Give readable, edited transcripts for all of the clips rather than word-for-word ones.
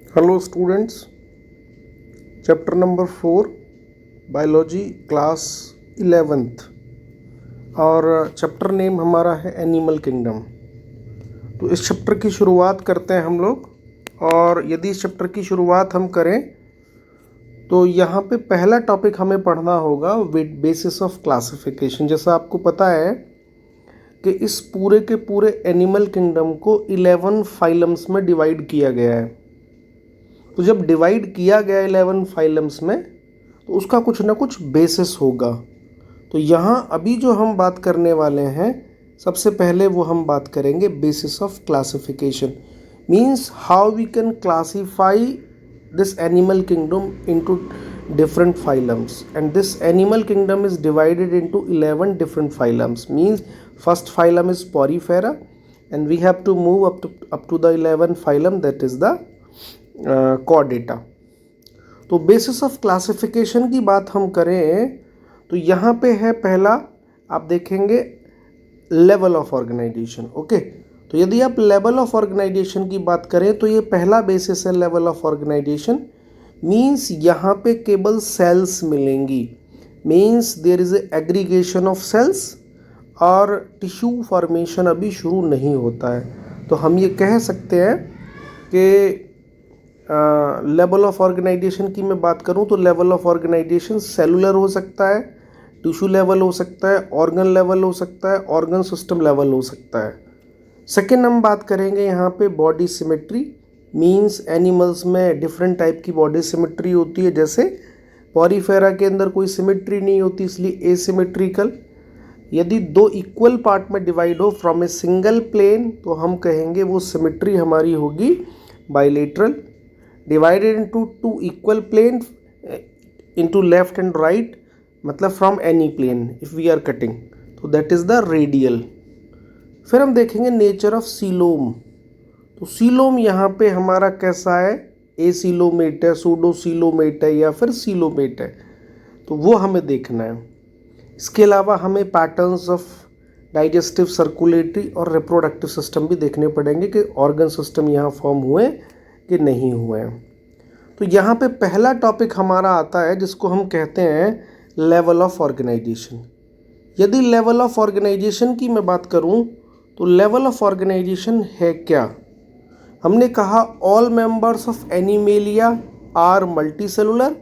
Hello students, chapter number 4 biology class 11th और chapter name हमारा है एनिमल किंगडम। तो इस चैप्टर की शुरुआत करते हैं हम लोग। और यदि इस चैप्टर की शुरुआत हम करें तो यहाँ पे पहला टॉपिक हमें पढ़ना होगा विद बेसिस ऑफ क्लासिफिकेशन। जैसा आपको पता है कि इस पूरे के पूरे एनिमल किंगडम को 11 फाइलम्स में डिवाइड किया गया है। तो जब डिवाइड किया गया 11 फाइलम्स में तो उसका कुछ ना कुछ बेसिस होगा। तो यहाँ अभी जो हम बात करने वाले हैं, सबसे पहले वो हम बात करेंगे basis of classification, means how we can classify this animal kingdom into different phylums, and this animal kingdom is divided into 11 different phylums. Means first phylum is Porifera and we have to move up to the 11th phylum, that is the Chordata. तो basis of classification की बात हम करें तो यहाँ पे है पहला, आप देखेंगे लेवल ऑफ ऑर्गेनाइजेशन। ओके, तो यदि आप लेवल ऑफ ऑर्गेनाइजेशन की बात करें तो ये पहला बेसिस है लेवल ऑफ ऑर्गेनाइजेशन। मीन्स यहाँ पे केवल सेल्स मिलेंगी, means there is aggregation of cells और टिश्यू फॉर्मेशन अभी शुरू नहीं होता है। तो हम ये कह सकते हैं कि लेवल ऑफ ऑर्गेनाइजेशन की मैं बात करूं तो लेवल ऑफ ऑर्गेनाइजेशन सेलुलर हो सकता है, टिश्यू लेवल हो सकता है, ऑर्गन लेवल हो सकता है, ऑर्गन सिस्टम लेवल हो सकता है। सेकेंड हम बात करेंगे यहाँ पे बॉडी सिमेट्री। मीन्स एनिमल्स में डिफरेंट टाइप की बॉडी सिमेट्री होती है। जैसे पॉरीफेरा के अंदर कोई सिमेट्री नहीं होती, इसलिए एसिमेट्रिकल। यदि दो इक्वल पार्ट में डिवाइड हो फ्रॉम ए सिंगल प्लेन तो हम कहेंगे वो सिमेट्री हमारी होगी bilateral. Divided into two equal plane into left and right, मतलब from any plane if we are cutting, तो दैट इज द रेडियल। फिर हम देखेंगे नेचर ऑफ सीलोम। तो सीलोम यहाँ पे हमारा कैसा है, एसीलोमेट है, सूडोसीलोमेट है या फिर सीलोमेट है, तो वो हमें देखना है। इसके अलावा हमें पैटर्न्स ऑफ डाइजेस्टिव, सर्कुलेटरी और रिप्रोडक्टिव सिस्टम भी देखने पड़ेंगे कि ऑर्गन सिस्टम यहाँ फॉर्म हुए कि नहीं हुए हैं। तो यहाँ पे पहला टॉपिक हमारा आता है जिसको हम कहते हैं लेवल ऑफ ऑर्गेनाइजेशन। यदि लेवल ऑफ ऑर्गेनाइजेशन की मैं बात करूँ तो लेवल ऑफ ऑर्गेनाइजेशन है क्या। हमने कहा all members of animalia are multicellular,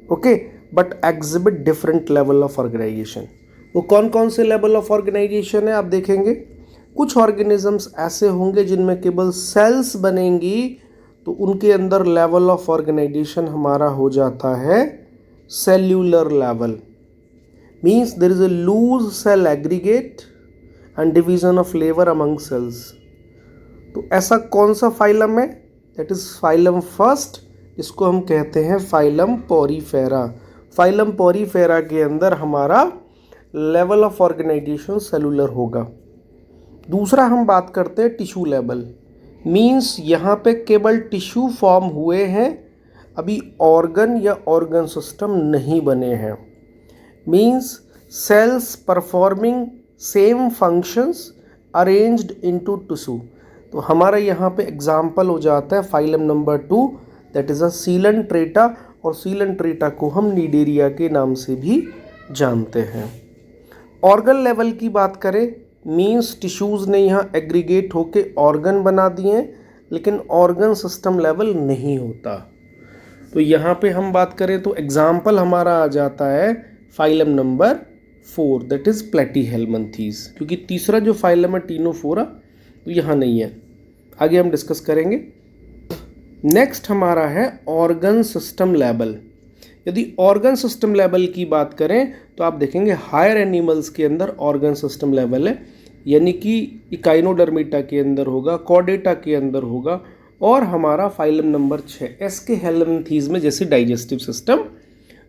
okay, but exhibit different level of organisation. वो कौन कौन से लेवल ऑफ ऑर्गेनाइजेशन है आप देखेंगे। कुछ ऑर्गेनिजम्स ऐसे होंगे जिनमें केवल सेल्स बनेंगी, तो उनके अंदर लेवल ऑफ ऑर्गेनाइजेशन हमारा हो जाता है cellular level. Means there is a loose cell aggregate and division of labour among cells. तो ऐसा कौन सा फाइलम है, दैट इज फाइलम फर्स्ट, जिसको हम कहते हैं फाइलम पोरीफेरा। फाइलम पोरीफेरा के अंदर हमारा लेवल ऑफ ऑर्गेनाइजेशन सेलुलर होगा। दूसरा हम बात करते हैं टिश्यू लेवल। मीन्स यहाँ पे केवल टिश्यू फॉर्म हुए हैं, अभी ऑर्गन या ऑर्गन सिस्टम नहीं बने हैं। Means cells performing same functions arranged into tissue. तो हमारा यहाँ पे एग्जाम्पल हो जाता है phylum number 2, that is a coelenterata, और सीलनट्रेटा को हम नीडेरिया के नाम से भी जानते हैं। ऑर्गन लेवल की बात करें, मीन्स टिश्यूज़ ने यहाँ एग्रीगेट होके ऑर्गन बना दिए हैं, लेकिन ऑर्गन सिस्टम लेवल नहीं होता। तो यहाँ पे हम बात करें तो एग्जाम्पल हमारा आ जाता है phylum number 4, that is Platyhelminthes, क्योंकि तीसरा जो फाइलम है टीनोफोरा तो यहाँ नहीं है, आगे हम डिस्कस करेंगे। नेक्स्ट हमारा है ऑर्गन सिस्टम लेवल। यदि ऑर्गन सिस्टम लेवल की बात करें तो आप देखेंगे हायर एनिमल्स के अंदर ऑर्गन सिस्टम लेवल है, यानी कि इकाइनोडर्मिटा के अंदर होगा, कॉर्डेटा के अंदर होगा, और हमारा फाइलम नंबर 6 एस्केहेल्मिन्थीज में जैसे डाइजेस्टिव सिस्टम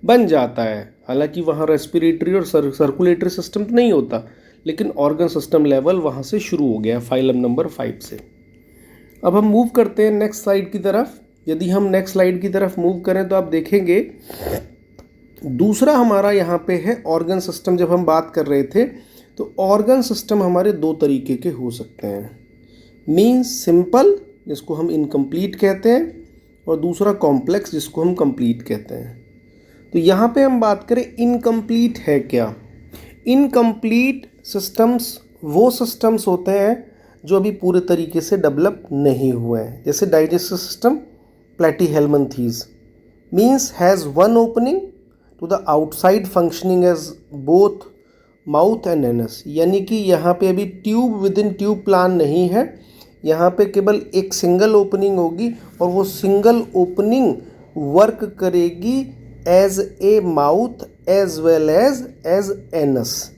बन जाता है। हालांकि वहाँ रेस्पिरेटरी और सर्कुलेटरी सिस्टम तो नहीं होता, लेकिन ऑर्गन सिस्टम लेवल वहाँ से शुरू हो गया फाइलम नंबर 5 से। अब हम मूव करते हैं नेक्स्ट स्लाइड की तरफ। यदि हम नेक्स्ट स्लाइड की तरफ मूव करें तो आप देखेंगे दूसरा हमारा यहाँ पे है ऑर्गन सिस्टम। जब हम बात कर रहे थे तो ऑर्गन सिस्टम हमारे दो तरीके के हो सकते हैं। मीन्स सिंपल, जिसको हम इनकम्प्लीट कहते हैं, और दूसरा कॉम्प्लेक्स जिसको हम कंप्लीट कहते हैं। तो यहाँ पे हम बात करें इनकम्प्लीट है क्या। इनकम्प्लीट सिस्टम्स वो सिस्टम्स होते हैं जो अभी पूरे तरीके से डेवलप नहीं हुए हैं, जैसे digestive system platyhelminthes means has one opening to the outside functioning as both mouth and anus, यानी कि यहाँ पे अभी tube within tube plan नहीं है, यहाँ पे केवल एक सिंगल ओपनिंग होगी और वो सिंगल ओपनिंग वर्क करेगी as a mouth as well as anus.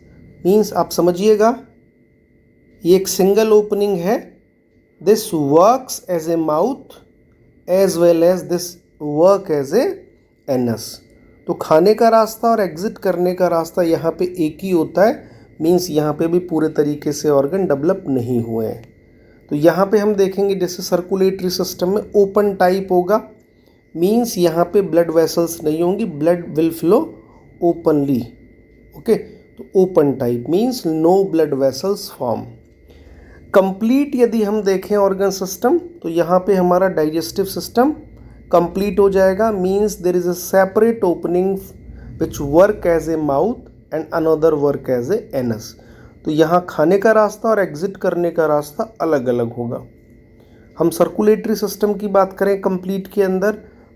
Means आप समझिएगा, ये एक सिंगल ओपनिंग है, this works as a mouth as well as this work as a anus. तो खाने का रास्ता और एग्जिट करने का रास्ता यहाँ पे एक ही होता है, मीन्स यहाँ पे भी पूरे तरीके से ऑर्गन डेवलप नहीं हुए हैं। तो यहाँ पे हम देखेंगे जैसे सर्कुलेटरी सिस्टम में ओपन टाइप होगा, मीन्स यहाँ पे ब्लड वेसल्स नहीं होंगी, blood will flow openly. Okay, तो open type means no blood vessels form. Complete यदि हम देखें ऑर्गन सिस्टम, तो यहाँ पे हमारा डाइजेस्टिव सिस्टम कंप्लीट हो जाएगा, means there is a separate opening which work as a mouth and another work as a anus. तो यहाँ खाने का रास्ता और एग्जिट करने का रास्ता अलग अलग होगा। हम सर्कुलेटरी सिस्टम की बात करें कंप्लीट के अंदर,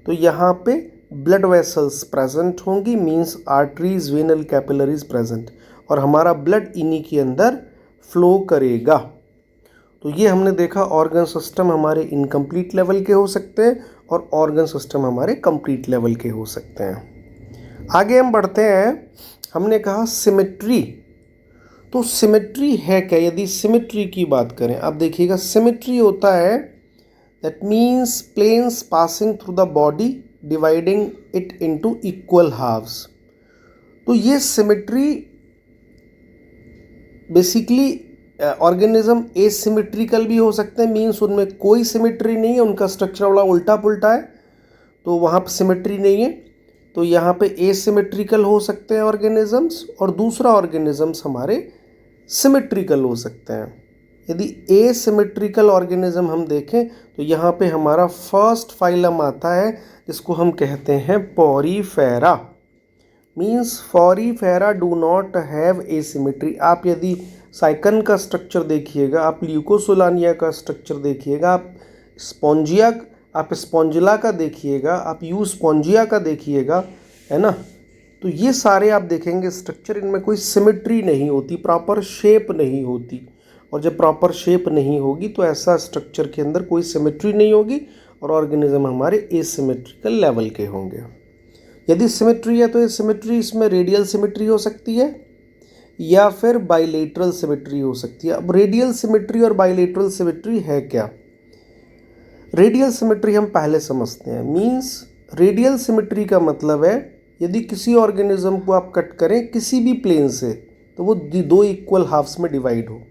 तो यहाँ पे ब्लड वेसल्स प्रेजेंट होंगी, मीन्स आर्टरीज वेनल कैपिलरीज प्रेजेंट, और हमारा ब्लड इन्हीं के अंदर फ्लो करेगा। तो ये हमने देखा ऑर्गन सिस्टम हमारे इनकम्प्लीट लेवल के हो सकते हैं और ऑर्गन सिस्टम हमारे कंप्लीट लेवल के हो सकते हैं। आगे हम बढ़ते हैं, हमने कहा सिमेट्री। तो सिमेट्री है क्या, यदि सिमेट्री की बात करें, आप देखिएगा सिमेट्री होता है that means planes passing through the body dividing it into equal halves. तो ये सिमेट्री बेसिकली ऑर्गेनिज्म एसिमेट्रिकल भी हो सकते हैं, मीन्स उनमें कोई सिमेट्री नहीं है, उनका स्ट्रक्चर बड़ा उल्टा पुल्टा है, तो वहाँ पर सिमेट्री नहीं है। तो यहाँ पे एसिमेट्रिकल हो सकते हैं ऑर्गेनिजम्स, और दूसरा ऑर्गेनिजम्स हमारे सिमेट्रिकल हो सकते हैं। यदि एसिमेट्रिकल ऑर्गेनिज्म हम देखें तो यहाँ पे हमारा फर्स्ट फाइलम आता है जिसको हम कहते हैं Porifera, means Porifera do not have asymmetry. आप यदि साइकन का स्ट्रक्चर देखिएगा, आप ल्यूकोसोलानिया का स्ट्रक्चर देखिएगा, आप स्पॉन्जिला का देखिएगा, आप यू स्पॉन्जिया का देखिएगा, है ना, तो ये सारे आप देखेंगे स्ट्रक्चर, इनमें कोई सिमेट्री नहीं होती, प्रॉपर शेप नहीं होती, और जब प्रॉपर शेप नहीं होगी तो ऐसा स्ट्रक्चर के अंदर कोई सिमेट्री नहीं होगी और ऑर्गेनिज्म हमारे एसिमेट्रिकल लेवल के होंगे। यदि सिमेट्री है तो ये सिमेट्री इसमें रेडियल सिमेट्री हो सकती है या फिर बाइलेटरल सिमेट्री हो सकती है। अब रेडियल सिमेट्री और बाइलेटरल सिमेट्री है क्या, रेडियल सिमेट्री हम पहले समझते हैं। मीन्स रेडियल सिमेट्री का मतलब है यदि किसी ऑर्गेनिज्म को आप कट करें किसी भी प्लेन से तो वो दो इक्वल हाफ्स में डिवाइड हो।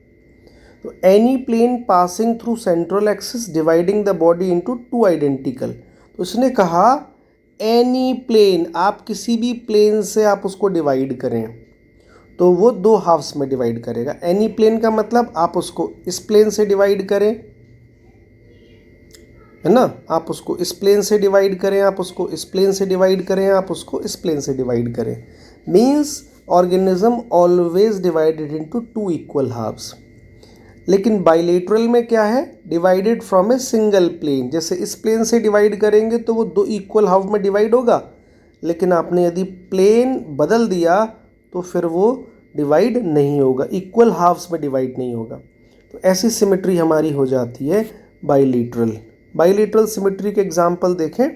तो any plane passing through central axis dividing the body into two identical. तो इसने कहा एनी प्लेन, आप किसी भी प्लेन से आप उसको डिवाइड करें तो वो दो हाफ्स में डिवाइड करेगा। एनी प्लेन का मतलब आप उसको इस प्लेन से डिवाइड करें, है ना, आप उसको इस प्लेन से डिवाइड करें, आप उसको इस प्लेन से डिवाइड करें, आप उसको इस प्लेन से डिवाइड करें। Means organism always divided into two equal halves. लेकिन बाइलेटरल में क्या है, divided from a single plane. जैसे इस प्लेन से डिवाइड करेंगे तो वो दो इक्वल हाफ में डिवाइड होगा, लेकिन आपने यदि प्लेन बदल दिया तो फिर वो डिवाइड नहीं होगा, इक्वल हाफ्स में डिवाइड नहीं होगा। तो ऐसी सिमेट्री हमारी हो जाती है बाइलेटरल। बाइलेटरल सिमेट्री के एग्जाम्पल देखें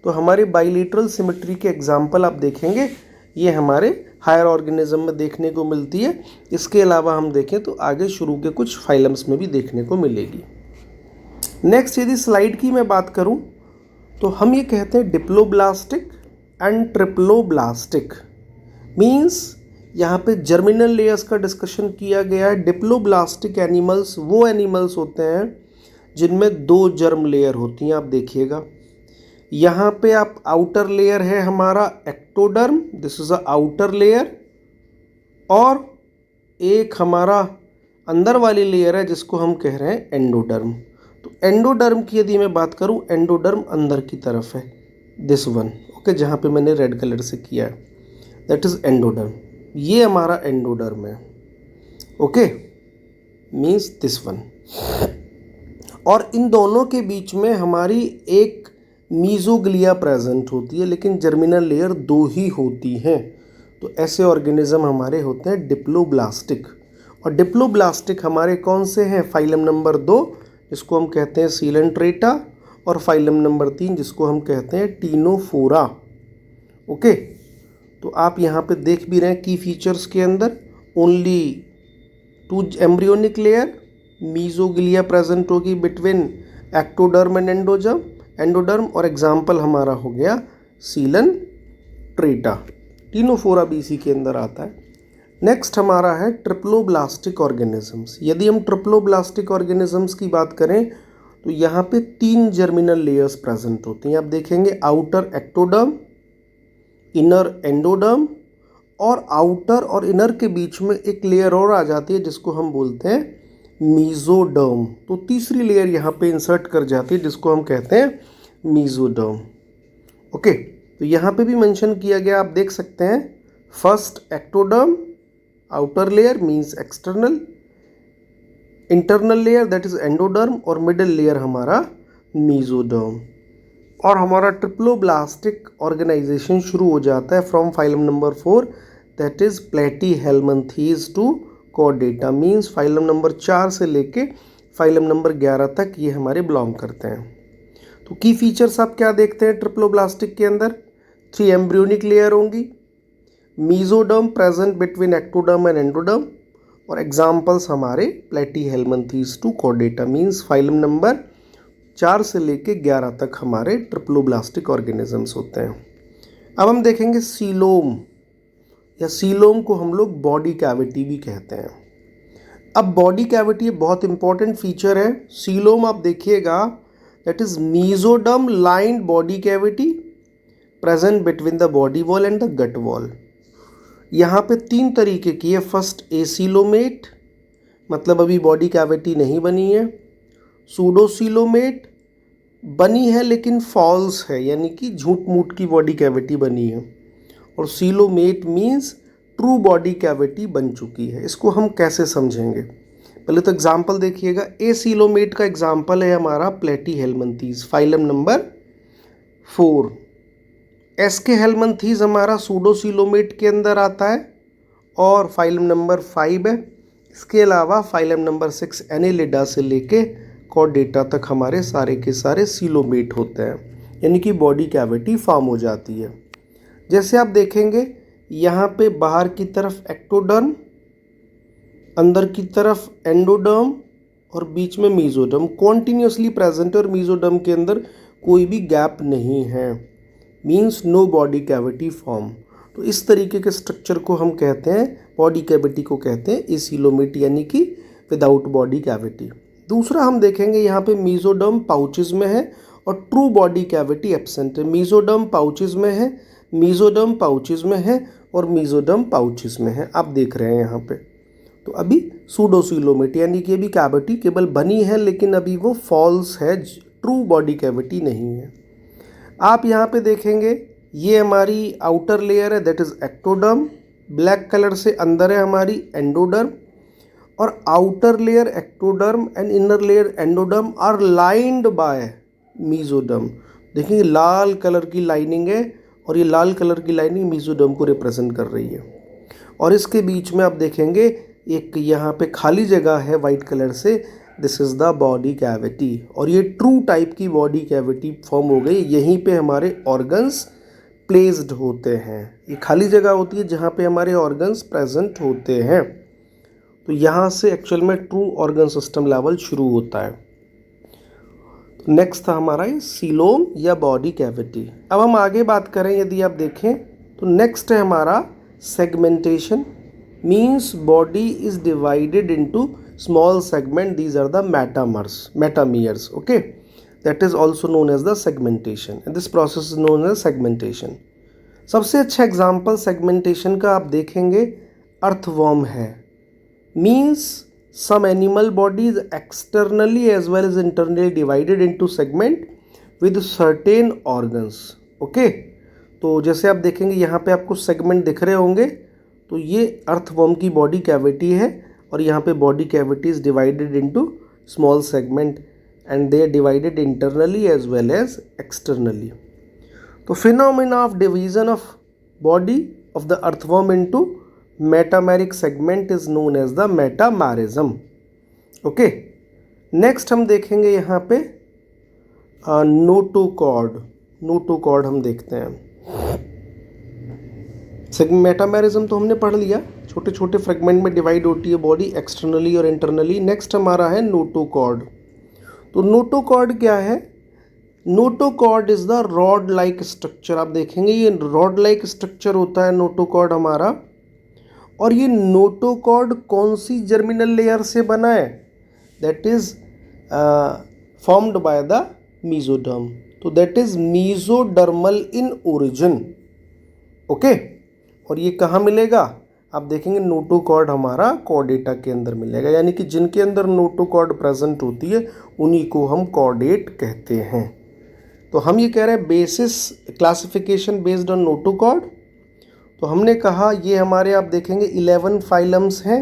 तो हमारे बाइलेटरल सिमेट्री के एग्जाम्पल आप देखेंगे ये हमारे हायर ऑर्गेनिज्म में देखने को मिलती है। इसके अलावा हम देखें तो आगे शुरू के कुछ फाइलम्स में भी देखने को मिलेगी। नेक्स्ट यदि स्लाइड की मैं बात करूं तो हम ये कहते हैं डिप्लोब्लास्टिक एंड ट्रिप्लोब्लास्टिक। मीन्स यहाँ पे जर्मिनल लेयर्स का डिस्कशन किया गया है। डिप्लोब्लास्टिक एनिमल्स वो एनिमल्स होते हैं जिनमें दो जर्म लेयर होती हैं। आप देखिएगा यहाँ पे आप आउटर लेयर है हमारा ectoderm, this is a outer layer, और एक हमारा अंदर वाली लेयर है जिसको हम कह रहे हैं एंडोडर्म। तो एंडोडर्म की यदि मैं बात करूं, एंडोडर्म अंदर की तरफ है, दिस वन, ओके, जहां पे मैंने रेड कलर से किया है, दैट इज एंडोडर्म। ये हमारा एंडोडर्म है, ओके, मीन्स दिस वन। और इन दोनों के बीच में हमारी एक मीजोग्लिया प्रेजेंट होती है, लेकिन जर्मिनल लेयर दो ही होती हैं। तो ऐसे ऑर्गेनिज्म हमारे होते हैं डिप्लोब्लास्टिक। और डिप्लोब्लास्टिक हमारे कौन से हैं? फाइलम नंबर 2 जिसको हम कहते हैं सीलेंट्रेटा, और फाइलम नंबर 3 जिसको हम कहते हैं टीनोफोरा। ओके, तो आप यहाँ पे देख भी रहे हैं की फीचर्स के अंदर only 2 embryonic layer, mesoglea present होगी बिटवीन एक्टोडर्म एंड एंडोडर्म, और एग्जाम्पल हमारा हो गया सीलन ट्रेटा। टीनोफोरा भी इसी के अंदर आता है। नेक्स्ट हमारा है ट्रिप्लोब्लास्टिक ऑर्गेनिजम्स। यदि हम ट्रिप्लोब्लास्टिक ऑर्गेनिजम्स की बात करें तो यहाँ पे 3 जर्मिनल लेयर्स प्रेजेंट होती हैं। आप देखेंगे आउटर एक्टोडर्म, इनर एंडोडर्म, और आउटर और इनर के बीच में एक लेयर और आ जाती है जिसको हम बोलते हैं मीजोडर्म। तो तीसरी लेयर यहाँ पे इंसर्ट कर जाती है जिसको हम कहते हैं मीजोडर्म। ओके, तो यहाँ पे भी मेंशन किया गया, आप देख सकते हैं, first ectoderm, outer layer means external, internal layer that is endoderm, और मिडिल लेयर हमारा मीजोडर्म। और हमारा ट्रिप्लोब्लास्टिक ऑर्गेनाइजेशन शुरू हो जाता है from phylum number 4 that is platyhelminthes to chordata, means phylum number 4 से लेके फाइलम नंबर 11 तक ये हमारे बिलोंग करते हैं। तो की फीचर्स आप क्या देखते हैं ट्रिप्लोब्लास्टिक के अंदर? 3 एम्ब्रियोनिक लेयर होंगी, mesoderm present between ectoderm and endoderm, और एग्जाम्पल्स हमारे platyhelminthes to chordata, means phylum number 4 से लेके 11 तक हमारे ट्रिप्लोब्लास्टिक ऑर्गेनिजम्स होते हैं। अब हम देखेंगे सीलोम, या सीलोम को हम लोग बॉडी कैविटी भी कहते हैं। अब बॉडी कैविटी बहुत इंपॉर्टेंट फीचर है। सीलोम आप देखिएगा that is mesoderm lined body cavity present between the body wall and the gut wall. यहाँ पे 3 तरीके की है। फर्स्ट एसीलोमेट, मतलब अभी बॉडी कैविटी नहीं बनी है। सूडोसीलोमेट, बनी है लेकिन फॉल्स है, यानी कि झूठ मूठ की बॉडी कैविटी बनी है। और coelomate means true body cavity बन चुकी है। इसको हम कैसे समझेंगे? पहले तो एग्जाम्पल देखिएगा। एसीलोमेट का एग्जाम्पल है हमारा प्लेटीहेल्मिन्थीज, फाइलम नंबर 4। एस्केहेल्मिन्थीज हमारा सूडोसीलोमेट के अंदर आता है और फाइलम नंबर 5 है। इसके अलावा फाइलम नंबर 6 एनेलिडा से लेके कॉर्डेटा तक हमारे सारे के सारे सीलोमेट होते हैं, यानी कि बॉडी कैविटी फॉर्म हो जाती है। जैसे आप देखेंगे यहाँ पे बाहर की तरफ एक्टोडर्म, अंदर की तरफ एंडोडर्म और बीच में मीजोडर्म कॉन्टिन्यूसली प्रेजेंट है, और मीजोडर्म के अंदर कोई भी गैप नहीं है, means no body cavity form. तो इस तरीके के स्ट्रक्चर को हम कहते हैं, बॉडी कैविटी को कहते हैं एसीलोमेट, यानी कि विदाउट बॉडी कैविटी। दूसरा हम देखेंगे यहाँ पे मीजोडर्म पाउचेज में है और ट्रू बॉडी कैविटी एब्सेंट है। मीजोडर्म पाउचेज में है, मीजोडर्म पाउचेज में है और मीजोडर्म पाउचेज में है, आप देख रहे हैं यहाँ पे। तो अभी सूडोसीलोमेट, यानी कि अभी कैविटी केवल बनी है लेकिन अभी वो फॉल्स है, ट्रू बॉडी कैविटी नहीं है। आप यहाँ पे देखेंगे ये हमारी आउटर लेयर है that is ectoderm, black colour से अंदर है हमारी एंडोडर्म, और outer layer ectoderm and inner layer endoderm are lined by mesoderm. देखिए लाल कलर की लाइनिंग है और ये लाल कलर की लाइनिंग मीजोडर्म को रिप्रेजेंट कर रही है। और इसके बीच में आप देखेंगे एक यहाँ पे खाली जगह है वाइट कलर से, this is the body cavity, और ये ट्रू टाइप की बॉडी कैविटी फॉर्म हो गई। यहीं पे हमारे ऑर्गन्स प्लेस्ड होते हैं, ये खाली जगह होती है जहाँ पे हमारे ऑर्गन्स प्रेजेंट होते हैं। तो यहाँ से एक्चुअल में ट्रू ऑर्गन सिस्टम लेवल शुरू होता है। नेक्स्ट था हमारा ये सीलोम या बॉडी कैविटी। अब हम आगे बात करें, यदि आप देखें तो नेक्स्ट है हमारा segmentation, means body is divided into small segment, these are the metameres, okay, that is also known as the segmentation, and this process is known as segmentation. सबसे अच्छा एग्जाम्पल सेगमेंटेशन का आप देखेंगे अर्थवॉर्म है, means some animal body is externally as well as internally divided into segment with certain organs. Okay, तो जैसे आप देखेंगे यहाँ पे आपको सेगमेंट दिख रहे होंगे, तो ये अर्थवर्म की बॉडी कैविटी है और यहाँ पे body cavity is divided into small segment and they are divided internally as well as externally. तो phenomena of division of body of the earthworm into metameric segment is known as the metamerism. Okay, next हम देखेंगे यहाँ पे notochord. Notochord हम देखते हैं. Metamerism तो हमने पढ़ लिया, छोटे छोटे फ्रेगमेंट में डिवाइड होती है बॉडी एक्सटर्नली और इंटरनली. नेक्स्ट हमारा है नोटोकॉर्ड. तो नोटोकॉर्ड क्या है? Notochord is the rod like structure. आप देखेंगे ये रॉड लाइक स्ट्रक्चर होता है नोटोकॉर्ड हमारा. और ये नोटोकॉर्ड कौन सी जर्मिनल लेयर से बना है? That is formed by the mesoderm. तो that is mesodermal in origin. Okay, और ये कहाँ मिलेगा? आप देखेंगे नोटोकॉर्ड हमारा कॉर्डेटा के अंदर मिलेगा, यानी कि जिनके अंदर नोटोकॉर्ड प्रेजेंट होती है उन्हीं को हम कॉर्डेट कहते हैं. तो हम ये कह रहे हैं basis classification based on notochord. तो हमने कहा ये हमारे आप देखेंगे 11 फाइलम्स हैं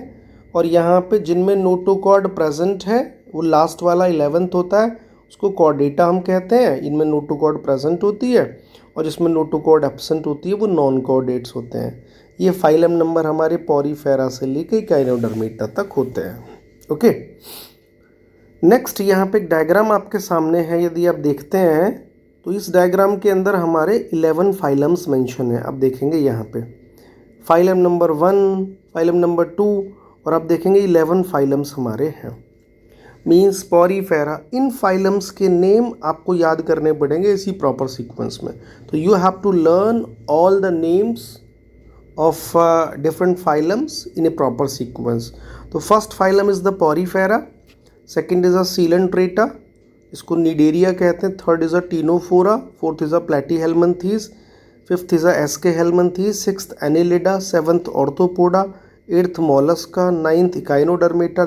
और यहाँ पे जिनमें नोटोकॉर्ड प्रेजेंट है वो लास्ट वाला 11th होता है, उसको कॉर्डेटा हम कहते हैं. इनमें नोटोकॉर्ड प्रेजेंट होती है और जिसमें नोटोकॉर्ड एब्सेंट होती है वो नॉन कॉर्डेट्स होते हैं. ये फाइलम नंबर हमारे पॉरीफेरा से लेके काइनोडर्मेटा तक होते हैं. ओके, नेक्स्ट यहाँ पे एक डायग्राम आपके सामने है. यदि आप देखते हैं तो इस डायग्राम के अंदर हमारे 11 फाइलम्स मेंशन है. आप देखेंगे यहाँ पे फाइलम नंबर 1, फाइलम नंबर 2 और आप देखेंगे 11 फाइलम्स हमारे हैं. Means porifera. इन फाइलम्स के नेम आपको याद करने पड़ेंगे इसी प्रॉपर सीक्वेंस में. तो you have to learn all the names of different phylums in a proper sequence. तो first phylum is the porifera, second is a coelenterata, इसको निडेरिया कहते हैं. Third is a ctenophora, fourth is a platyhelminthes, fifth is a aschelminthes, sixth annelida, seventh arthropoda, eighth mollusca, ninth echinodermata,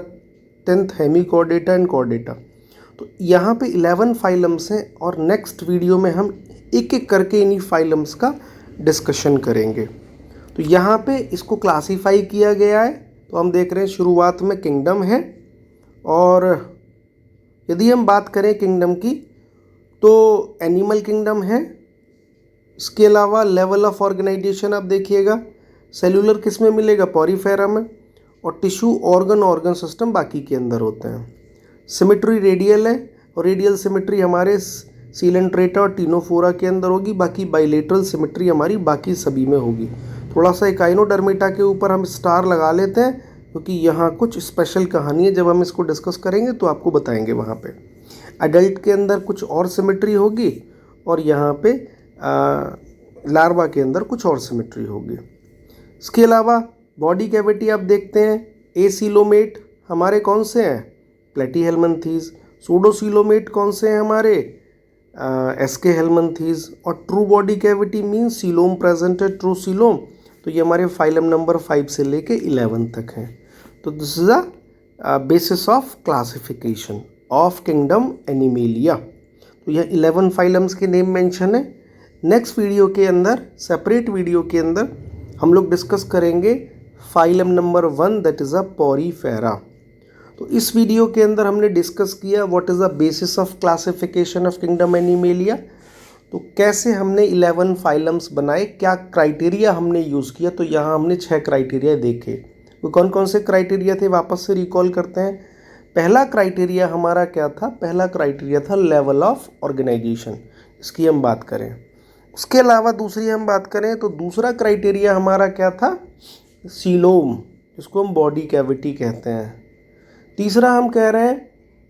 10th hemichordata and Chordata. तो यहाँ पे 11 phylums हैं और next video में हम एक एक करके इन्हीं फाइलम्स का डिस्कशन करेंगे. तो यहाँ पे इसको क्लासीफाई किया गया है. तो हम देख रहे हैं शुरुआत में किंगडम है और यदि हम बात करें किंगडम की तो एनिमल किंगडम है. इसके अलावा लेवल ऑफ ऑर्गेनाइजेशन आप देखिएगा, सेलुलर किस में मिलेगा? पॉरीफेरा में. और टिश्यू ऑर्गन सिस्टम बाकी के अंदर होते हैं. सिमेट्री रेडियल है और रेडियल सिमेट्री हमारे सीलेंट्रेटा और टीनोफोरा के अंदर होगी. बाकी बाइलेटरल सिमेट्री हमारी बाकी सभी में होगी. थोड़ा सा इकाइनोडर्मेटा के ऊपर हम स्टार लगा लेते हैं क्योंकि यहाँ कुछ स्पेशल कहानी है. जब हम इसको डिस्कस करेंगे तो आपको बताएंगे. वहाँ पे एडल्ट के अंदर कुछ और सिमेट्री होगी और यहाँ पे लार्वा के अंदर कुछ और सिमेट्री होगी. इसके अलावा बॉडी कैविटी आप देखते हैं, एसीलोमेट हमारे कौन से हैं? प्लेटीहेल्मिन्थीज. सूडोसीलोमेट कौन से हैं हमारे? एस्केहेल्मिन्थीज. और true body cavity means coelom present है, ट्रू सीलोम. तो ये हमारे फाइलम नंबर 5 से लेके 11 तक हैं. तो this is a basis of classification of kingdom animalia. तो यह 11 फाइलम्स के नेम मेंशन है. नेक्स्ट वीडियो के अंदर, सेपरेट वीडियो के अंदर हम लोग डिस्कस करेंगे phylum number 1 that is a Porifera. तो इस वीडियो के अंदर हमने डिस्कस किया what is the basis of classification of kingdom animalia. तो कैसे हमने 11 फाइलम्स बनाए, क्या क्राइटेरिया हमने यूज़ किया. तो यहाँ हमने 6 क्राइटेरिया देखे. वो कौन कौन से क्राइटेरिया थे वापस से रिकॉल करते हैं. पहला क्राइटेरिया हमारा क्या था? पहला क्राइटेरिया था लेवल ऑफ ऑर्गेनाइजेशन, इसकी हम बात करें. उसके अलावा दूसरी हम बात करें तो दूसरा क्राइटेरिया हमारा क्या था? सीलोम, जिसको हम बॉडी कैविटी कहते हैं. तीसरा हम कह रहे हैं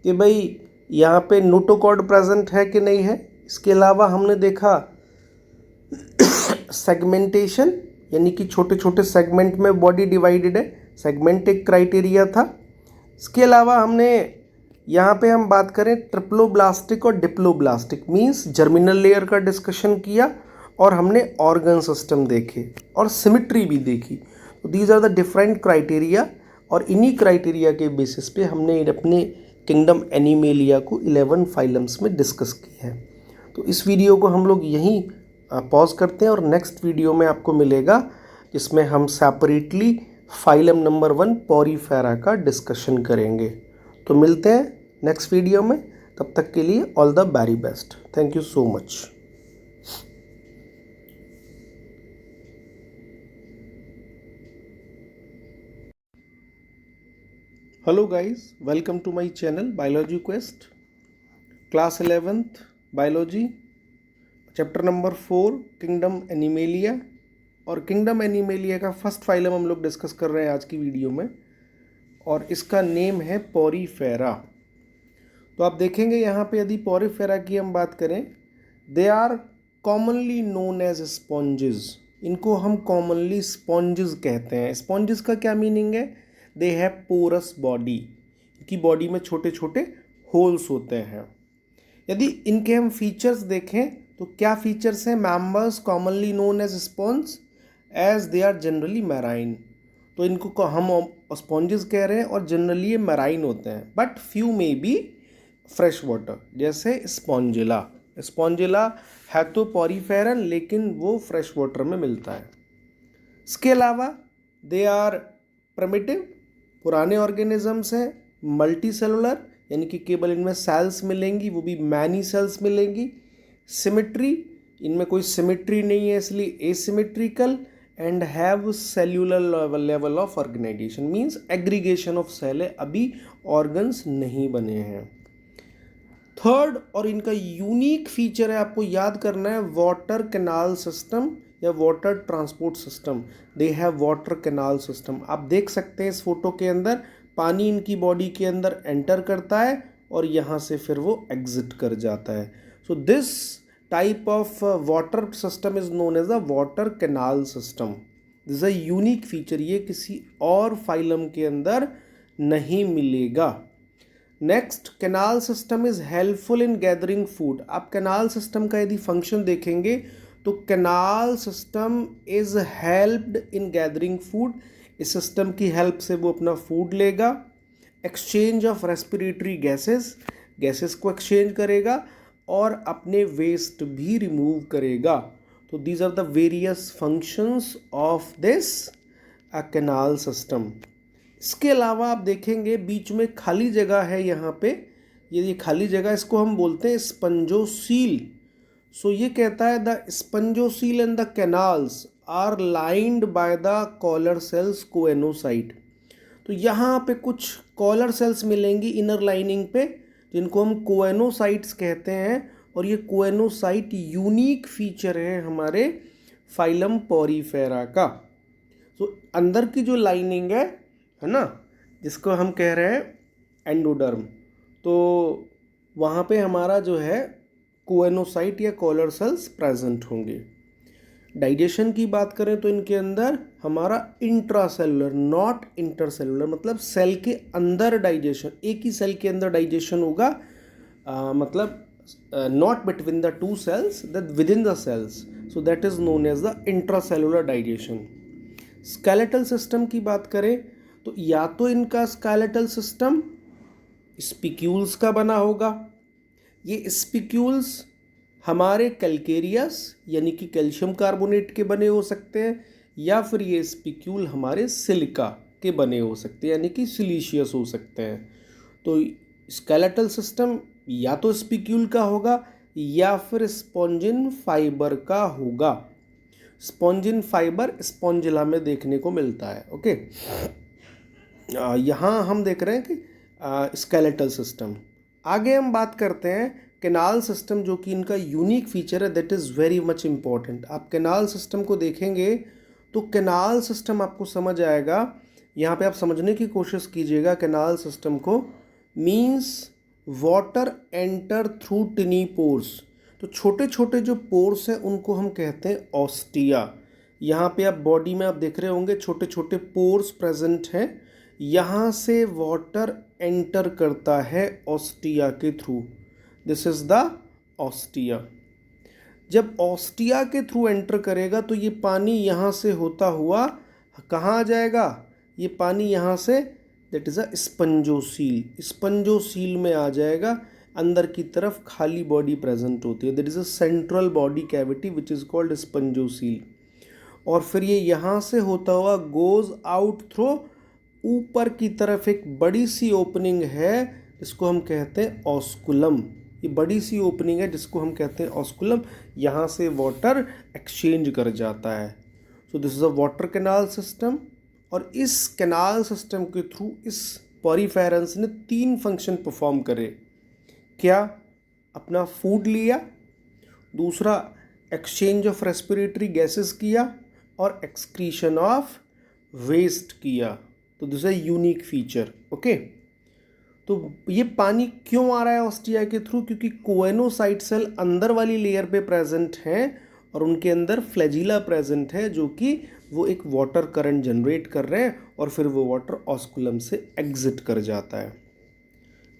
कि भाई यहाँ पे नोटोकॉर्ड प्रेजेंट है कि नहीं है. इसके अलावा हमने देखा सेगमेंटेशन, यानी कि छोटे छोटे सेगमेंट में बॉडी डिवाइडेड है, सेगमेंट एक क्राइटेरिया था. इसके अलावा हमने यहाँ पे हम बात करें ट्रिप्लोब्लास्टिक और डिप्लोब्लास्टिक मीन्स जर्मिनल लेयर का डिस्कशन किया और हमने ऑर्गन सिस्टम देखे और सिमेट्री भी देखी. तो these are the different criteria और इन्हीं क्राइटेरिया के बेसिस पे हमने अपने किंगडम एनिमेलिया को 11 फाइलम्स में डिस्कस किया है। तो इस वीडियो को हम लोग यहीं पॉज करते हैं और नेक्स्ट वीडियो में आपको मिलेगा जिसमें हम सेपरेटली फाइलम नंबर 1 पॉरीफेरा का डिस्कशन करेंगे। तो मिलते हैं नेक्स्ट वीडियो में, तब तक के लिए all the very best. Thank you so much. Hello guys, welcome to my channel biology quest. Class 11th biology, chapter number 4 kingdom animalia. और किंगडम एनिमेलिया का फर्स्ट फाइलम हम लोग डिस्कस कर रहे हैं आज की वीडियो में, और इसका नेम है पॉरीफेरा। तो आप देखेंगे यहाँ पे यदि पॉरीफेरा की हम बात करें, they are commonly known as sponges. इनको हम कॉमनली स्पॉन्जेस कहते हैं। स्पॉन्जेस का क्या मीनिंग है? They have porous body. इनकी बॉडी में छोटे छोटे होल्स होते हैं। यदि इनके हम फीचर्स देखें तो क्या फीचर्स हैं? Members commonly known as sponge as they are generally marine. तो इनको हम स्पॉन्जेस कह रहे हैं और जनरली ये मैराइन होते हैं, बट फ्यू में बी फ्रेश वाटर, जैसे स्पॉन्जिला। स्पॉन्जिला है तो पॉरीफेरन, लेकिन वो फ्रेश वाटर में मिलता है। इसके अलावा दे आर प्रिमिटिव, पुराने ऑर्गेनिजम्स हैं। मल्टी सेलुलर, यानी कि केवल इनमें सेल्स मिलेंगी, वो भी मैनी सेल्स मिलेंगी। सिमेट्री, इनमें कोई सिमेट्री नहीं है इसलिए asymmetrical. And have cellular level of organisation, means aggregation of cell है, अभी ऑर्गन्स नहीं बने हैं। थर्ड और इनका यूनिक फीचर है, आपको याद करना है, वाटर कैनाल सिस्टम या water transport system. They have water canal system. आप देख सकते हैं इस फोटो के अंदर पानी इनकी बॉडी के अंदर एंटर करता है और यहाँ से फिर वो एग्जिट कर जाता है। So this type of water system is known as a water canal system. This a unique feature, ये किसी और फाइलम के अंदर नहीं मिलेगा। Next, canal system is helpful in gathering food. आप कैनाल सिस्टम का यदि फंक्शन देखेंगे तो canal system is helped in gathering food. इस सिस्टम की हेल्प से वो अपना फूड लेगा। एक्सचेंज ऑफ रेस्पिरेटरी गैसेस को एक्सचेंज करेगा और अपने वेस्ट भी रिमूव करेगा। तो these are the various functions of this canal system. इसके अलावा आप देखेंगे बीच में खाली जगह है, यहाँ पे ये खाली जगह, इसको हम बोलते हैं स्पंजोसील। सो ये कहता है the spongocoel and the canals are lined by the collar cells choanocyte. तो यहाँ पे कुछ कॉलर सेल्स मिलेंगी इनर लाइनिंग पे, जिनको हम कोएनोसाइट्स कहते हैं। और ये कोएनोसाइट यूनिक फीचर है हमारे फाइलम पॉरीफेरा का। तो अंदर की जो लाइनिंग है ना, जिसको हम कह रहे हैं एंडोडर्म, तो वहाँ पे हमारा जो है कोएनोसाइट या कॉलर सेल्स प्रेजेंट होंगे। डाइजेशन की बात करें तो इनके अंदर हमारा इंट्रासेलुलर, नॉट इंटरसेलुलर, मतलब सेल के अंदर डाइजेशन, एक ही सेल के अंदर डाइजेशन होगा, मतलब not between the two cells, that within the cells. So that is known as the intracellular digestion. Skeletal system की बात करें तो या तो इनका स्केलेटल सिस्टम स्पिक्यूल्स का बना होगा। ये स्पिक्यूल्स हमारे कैल्केरियस यानी कि कैल्शियम कार्बोनेट के बने हो सकते हैं, या फिर ये स्पिक्यूल हमारे सिलिका के बने हो सकते हैं, यानी कि सिलीशियस हो सकते हैं। तो स्केलेटल सिस्टम या तो स्पिक्यूल का होगा या फिर स्पॉन्जिन फाइबर का होगा। स्पॉन्जिन फाइबर स्पॉन्जिला में देखने को मिलता है। ओके, यहाँ हम देख रहे हैं कि स्केलेटल सिस्टम। आगे हम बात करते हैं कैनाल सिस्टम, जो कि इनका यूनिक फीचर है, that is very much important. आप कैनाल सिस्टम को देखेंगे तो कैनाल सिस्टम आपको समझ आएगा। यहाँ पे आप समझने की कोशिश कीजिएगा कैनाल सिस्टम को। Means water enter through टिनी pores. तो छोटे छोटे जो पोर्स हैं उनको हम कहते हैं ऑस्टिया। यहाँ पे आप बॉडी में आप देख रहे होंगे छोटे छोटे पोर्स प्रेजेंट हैं, यहाँ से वाटर एंटर करता है ऑस्टिया के through. This is the ostia. जब ऑस्टिया के थ्रू एंटर करेगा तो ये पानी यहाँ से होता हुआ कहाँ आ जाएगा? ये पानी यहाँ say that is a spongocoel. Spongocoel में आ जाएगा, अंदर की तरफ खाली बॉडी प्रेजेंट होती है, that is a central body cavity which is called spongocoel. और फिर ये यहाँ से होता हुआ गोज़ आउट थ्रू ऊपर की तरफ एक बड़ी सी ओपनिंग है जिसको हम कहते हैं ऑस्कुलम। ये बड़ी सी ओपनिंग है जिसको हम कहते हैं ऑस्कुलम, यहाँ से वाटर एक्सचेंज कर जाता है। So this is a water canal system. और इस कैनाल सिस्टम के थ्रू इस पॉरीफेरेंस ने 3 फंक्शन परफॉर्म करे। क्या? अपना फूड लिया, दूसरा एक्सचेंज ऑफ रेस्पिरेटरी गैसेस किया, और एक्सक्रीशन ऑफ वेस्ट किया। तो this is unique feature. Okay, तो ये पानी क्यों आ रहा है ऑस्टिया के थ्रू? क्योंकि कोएनोसाइट सेल अंदर वाली लेयर पे प्रेजेंट हैं और उनके अंदर फ्लैजिला प्रेजेंट है जो कि वो एक वाटर करंट जनरेट कर रहे हैं और फिर वो वाटर ऑस्कुलम से एग्जिट कर जाता है।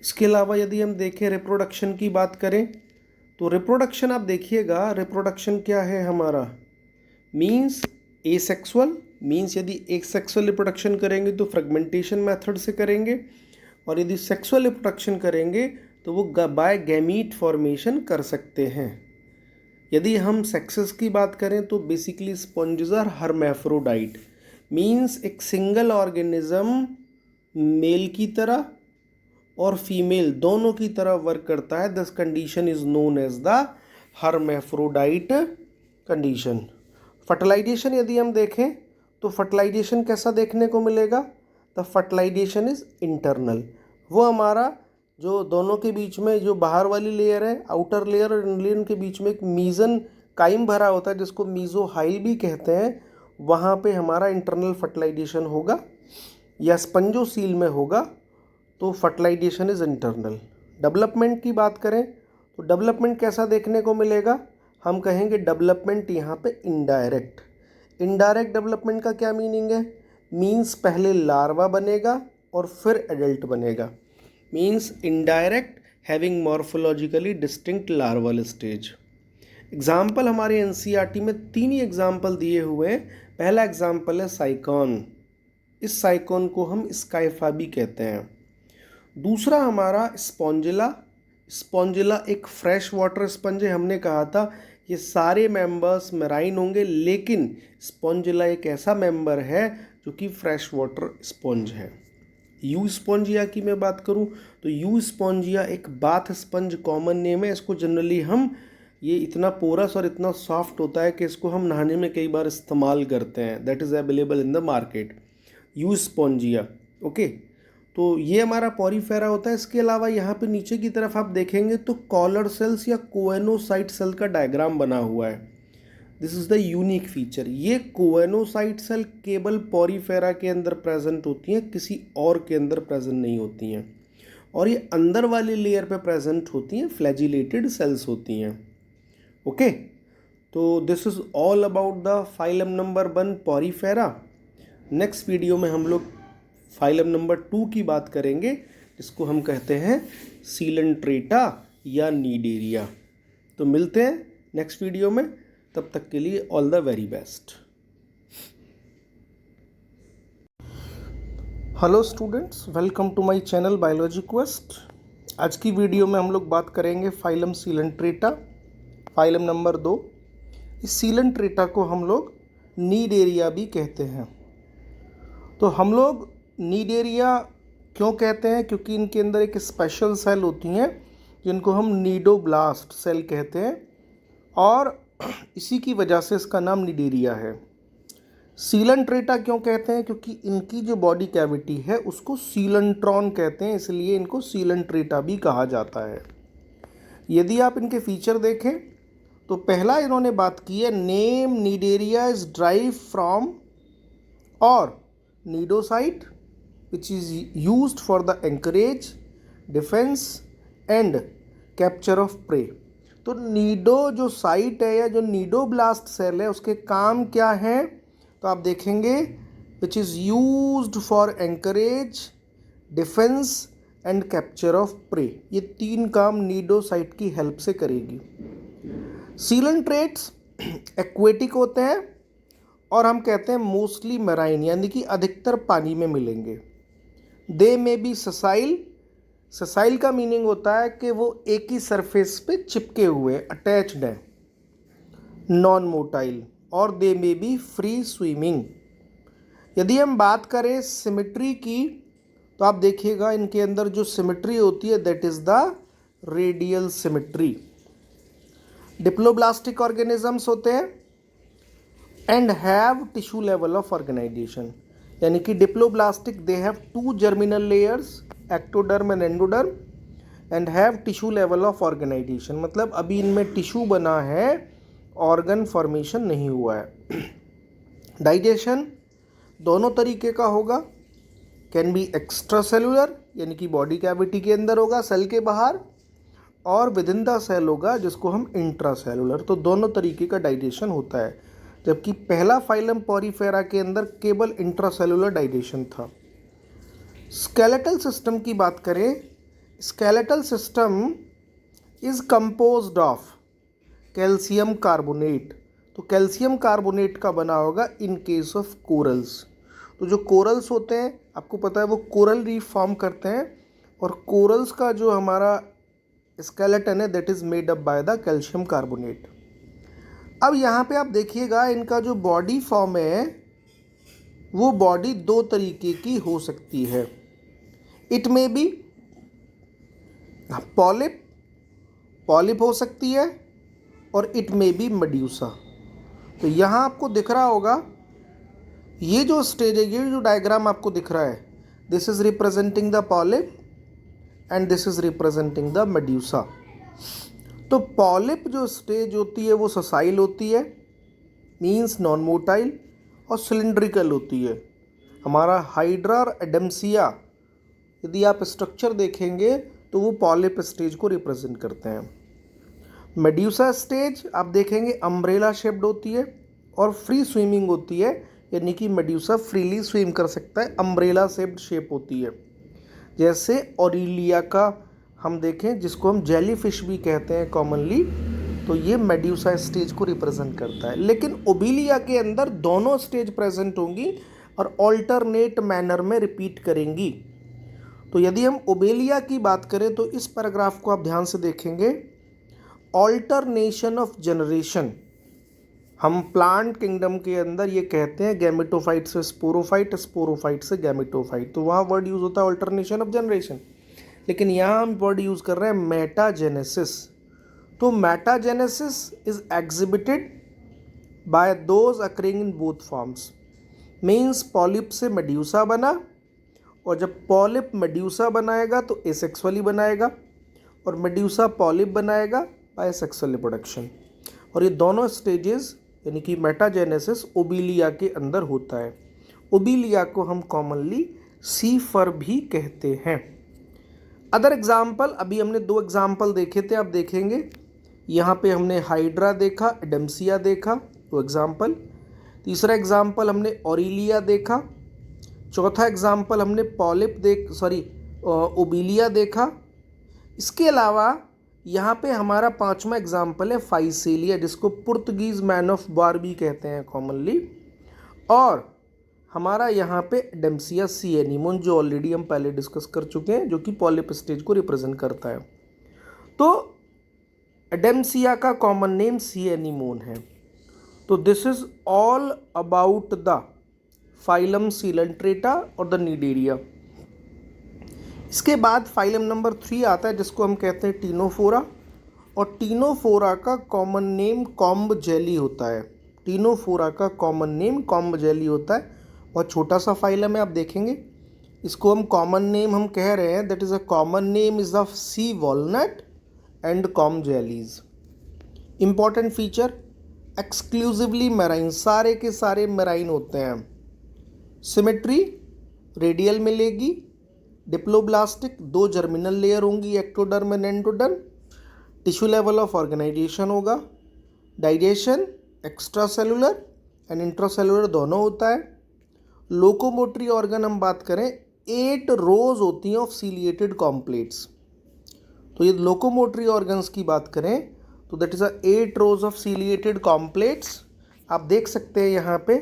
इसके अलावा यदि हम देखें रिप्रोडक्शन की बात करें तो रिप्रोडक्शन आप देखिएगा, रिप्रोडक्शन क्या है हमारा? मीन्स एसेक्सुअल, मीन्स यदि एक सेक्सुअल रिप्रोडक्शन करेंगे तो फ्रेगमेंटेशन मेथड से करेंगे, और यदि सेक्सुअल रिप्रोडक्शन करेंगे तो वो बाय गैमीट फॉर्मेशन कर सकते हैं। यदि हम सेक्सेस की बात करें तो बेसिकली स्पॉन्जेस आर हर्मैफ्रोडाइट, मीन्स एक सिंगल ऑर्गेनिज्म मेल की तरह और फीमेल दोनों की तरह वर्क करता है। This condition is known as the hermaphrodite condition. Fertilization यदि हम देखें तो फर्टिलाइजेशन कैसा देखने को मिलेगा? The fertilization is internal. वो हमारा जो दोनों के बीच में जो बाहर वाली लेयर है, आउटर लेयर और इनर लेयर के बीच में एक मीजन काइम भरा होता है जिसको मीजोहाइल भी कहते हैं, वहाँ पे हमारा इंटरनल फर्टिलाइजेशन होगा या स्पंजोसील में होगा, तो फर्टिलाइजेशन इज इंटरनल। डेवलपमेंट की बात करें तो डेवलपमेंट कैसा देखने को मिलेगा? हम कहेंगे डेवलपमेंट यहाँ पे इनडायरेक्ट। इनडायरेक्ट डेवलपमेंट का क्या मीनिंग है? मीन्स पहले लार्वा बनेगा और फिर एडल्ट बनेगा। Means indirect having morphologically distinct larval stage. Example हमारे एनसीईआरटी में 3 ही एग्जाम्पल दिए हुए हैं। पहला एग्जाम्पल है साइकॉन। इस साइकॉन को हम स्काइफा भी कहते हैं। दूसरा हमारा स्पॉन्जिला। स्पॉन्जिला एक फ्रेश वाटर स्पंज है। हमने कहा था ये सारे मेंबर्स मेराइन होंगे, लेकिन स्पॉन्जिला एक ऐसा मेंबर है जो कि फ्रेश वाटर स्पंज है। यू स्पॉन्जिया की मैं बात करूं तो यू स्पॉन्जिया एक बाथ स्पंज कॉमन नेम है। इसको जनरली हम, ये इतना पोरस और इतना सॉफ्ट होता है कि इसको हम नहाने में कई बार इस्तेमाल करते हैं। That is available in the market, you Spongia. Okay, तो ये हमारा पॉरीफेरा होता है। इसके अलावा यहाँ पे नीचे की तरफ आप देखेंगे तो कॉलर सेल्स या कोएनोसाइट सेल का डायग्राम बना हुआ है। This is the unique feature. ये कोएनोसाइट सेल केवल पॉरीफेरा के अंदर प्रेजेंट होती हैं, किसी और के अंदर प्रेजेंट नहीं होती हैं, और ये अंदर वाली लेयर पे प्रेजेंट होती हैं, फ्लैजिलेटेड सेल्स होती हैं। ओके, तो this is all about the phylum number 1 Porifera. Next video में हम लोग फाइलम नंबर 2 की बात करेंगे जिसको हम कहते हैं सीलेंट्रेटा या नीडेरिया। तो मिलते हैं नेक्स्ट वीडियो में, तब तक के लिए all the very best. Hello students, welcome to my channel biology quest. आज की वीडियो में हम लोग बात करेंगे फाइलम सीलेंट्रेटा, फाइलम नंबर 2। इस सीलेंट्रेटा को हम लोग नीडेरिया भी कहते हैं। तो हम लोग नीडेरिया क्यों कहते हैं? क्योंकि इनके अंदर एक स्पेशल सेल होती हैं जिनको हम नीडोब्लास्ट सेल कहते हैं, और इसी की वजह से इसका नाम नीडेरिया है। सीलेंट्रेटा क्यों कहते हैं? क्योंकि इनकी जो बॉडी कैविटी है उसको सीलेंट्रॉन कहते हैं, इसलिए इनको सीलेंट्रेटा भी कहा जाता है। यदि आप इनके फीचर देखें तो पहला इन्होंने बात की है, नेम नीडेरिया इज ड्राइव फ्रॉम और cnidocyte which is used for the anchorage, defense and capture of prey। तो नीडो जो साइट है या जो नीडोब्लास्ट सेल है उसके काम क्या है? तो आप देखेंगे which is used for anchorage, defense and capture of prey। ये 3 काम नीडोसाइट की हेल्प से करेगी। सीलेंट्रेट्स एक्वेटिक होते हैं और हम कहते हैं मोस्टली मैराइन, यानी कि अधिकतर पानी में मिलेंगे। दे में बी ससाइल। ससाइल का मीनिंग होता है कि वो एक ही सरफेस पे चिपके हुए, अटैच्ड हैं। Non motile. और दे में बी फ्री स्विमिंग। यदि हम बात करें सिमेट्री की, तो आप देखिएगा इनके अंदर जो सिमेट्री होती है that is the radial symmetry. Diploblastic organisms होते हैं and have tissue level of organisation, यानी कि diploblastic they have 2 germinal layers, ectoderm and endoderm, and have tissue level of organisation, मतलब अभी इनमें टिश्यू बना है, ऑर्गन फॉर्मेशन नहीं हुआ है। डाइजेशन दोनों तरीके का होगा, कैन बी एक्स्ट्रा सेलुलर यानी कि बॉडी कैविटी के अंदर होगा, सेल के बाहर, और विद इन द सेल होगा जिसको हम इंट्रा सेलुलर। तो दोनों तरीके का डाइजेशन होता है, जबकि पहला फाइलम पॉरीफेरा के अंदर केवल इंट्रा सेलुलर डाइजेशन था। स्केलेटल सिस्टम की बात करें, skeletal system is composed of calcium carbonate. तो कैल्शियम कार्बोनेट का बना होगा इन केस ऑफ कोरल्स। तो जो कोरल्स होते हैं आपको पता है वो कोरल रीफ फॉर्म करते हैं, और कोरल्स का जो हमारा स्केलेटन है that is made up by the calcium carbonate. अब यहाँ पे आप देखिएगा इनका जो बॉडी फॉर्म है वो बॉडी 2 तरीके की हो सकती है। इट में बी पॉलिप, पॉलिप हो सकती है, और इट में बी मेड्यूसा। तो यहाँ आपको दिख रहा होगा ये जो स्टेज है, ये जो डायग्राम आपको दिख रहा है, this is representing the polyp and this is representing the medusa. तो पॉलिप जो स्टेज होती है वो ससाइल होती है, मीन्स नॉन मोटाइल, और सिलिंड्रिकल होती है। हमारा हाइड्रा और एडम्सिया यदि आप स्ट्रक्चर देखेंगे तो वो पॉलिप स्टेज को रिप्रेजेंट करते हैं। मेड्यूसा स्टेज आप देखेंगे अम्ब्रेला शेप्ड होती है और फ्री स्विमिंग होती है, यानी कि मेड्यूसा फ्रीली स्विम कर सकता है, अम्ब्रेला शेप्ड शेप होती है। जैसे ऑरिलिया का हम देखें जिसको हम जेली फिश भी कहते हैं कॉमनली, तो ये मेड्यूसा स्टेज को रिप्रेजेंट करता है। लेकिन ओबिलिया के अंदर दोनों स्टेज प्रेजेंट होंगी और ऑल्टरनेट मैनर में रिपीट करेंगी। तो यदि हम ओबेलिया की बात करें तो इस पैराग्राफ को आप ध्यान से देखेंगे, ऑल्टरनेशन ऑफ जनरेशन। हम प्लांट किंगडम के अंदर ये कहते हैं गैमेटोफाइट से स्पोरोफाइट, स्पोरोफाइट से गैमेटोफाइट, तो वहाँ वर्ड यूज़ होता है ऑल्टरनेशन ऑफ जनरेशन। लेकिन यहाँ हम वर्ड यूज़ कर रहे हैं मेटाजेनेसिस। तो metagenesis is exhibited by those occurring in both forms, means polyp से मेड्यूसा बना, और जब पॉलिप मेड्यूसा बनाएगा तो एसेक्सुअली बनाएगा, और मेड्यूसा पॉलिप बनाएगा बाय सेक्सुअल रिप्रोडक्शन। और ये दोनों स्टेजेस यानी कि मेटाजेनेसिस ओबिलिया के अंदर होता है। ओबिलिया को हम कॉमनली सी फर भी कहते हैं। अदर एग्जाम्पल, अभी हमने 2 एग्जाम्पल देखे थे, आप देखेंगे यहाँ पे हमने हाइड्रा देखा, एडम्सिया देखा, 2 एग्जाम्पल। तीसरा एग्जाम्पल हमने ऑरिलिया देखा। चौथा एग्जाम्पल हमने पॉलिप ओबिलिया देखा। इसके अलावा यहाँ पे हमारा 5वां एग्जाम्पल है फाइसेलिया, जिसको पुर्तगीज मैन ऑफ वार भी कहते हैं कॉमनली, और हमारा यहाँ पे एडम्सिया सी एनीमोन, जो ऑलरेडी हम पहले डिस्कस कर चुके हैं, जो कि पॉलिप स्टेज को रिप्रेजेंट करता है। तो एडम्सिया का कॉमन नेम सी एनीमोन है। तो this is all about the phylum Coelenterata और द नीडेरिया। इसके बाद फाइलम नंबर 3 आता है जिसको हम कहते हैं टीनोफोरा, और टीनोफोरा का कॉमन नेम कॉम्ब जेली होता है। टीनोफोरा का कॉमन नेम कॉम्ब जेली होता है, और छोटा सा फाइलम है, आप देखेंगे इसको हम कॉमन नेम हम कह रहे हैं, that is a common name is of sea walnut and comb jellies. Important feature, exclusively marine, सारे के सारे मेराइन होते हैं। सिमेट्री रेडियल मिलेगी, डिप्लोब्लास्टिक 2 जर्मिनल लेयर होंगी, ectoderm and endoderm, tissue level of organisation होगा, digestion extra cellular and intracellular दोनों होता है। लोकोमोटरी ऑर्गन हम बात करें 8 रोज होती हैं ऑफ सीलिएटेड कॉम्प्लेट्स। तो ये लोकोमोटरी ऑर्गन्स की बात करें तो that is 8 rose of ciliated कॉम्प्लेट्स। आप देख सकते हैं यहाँ पे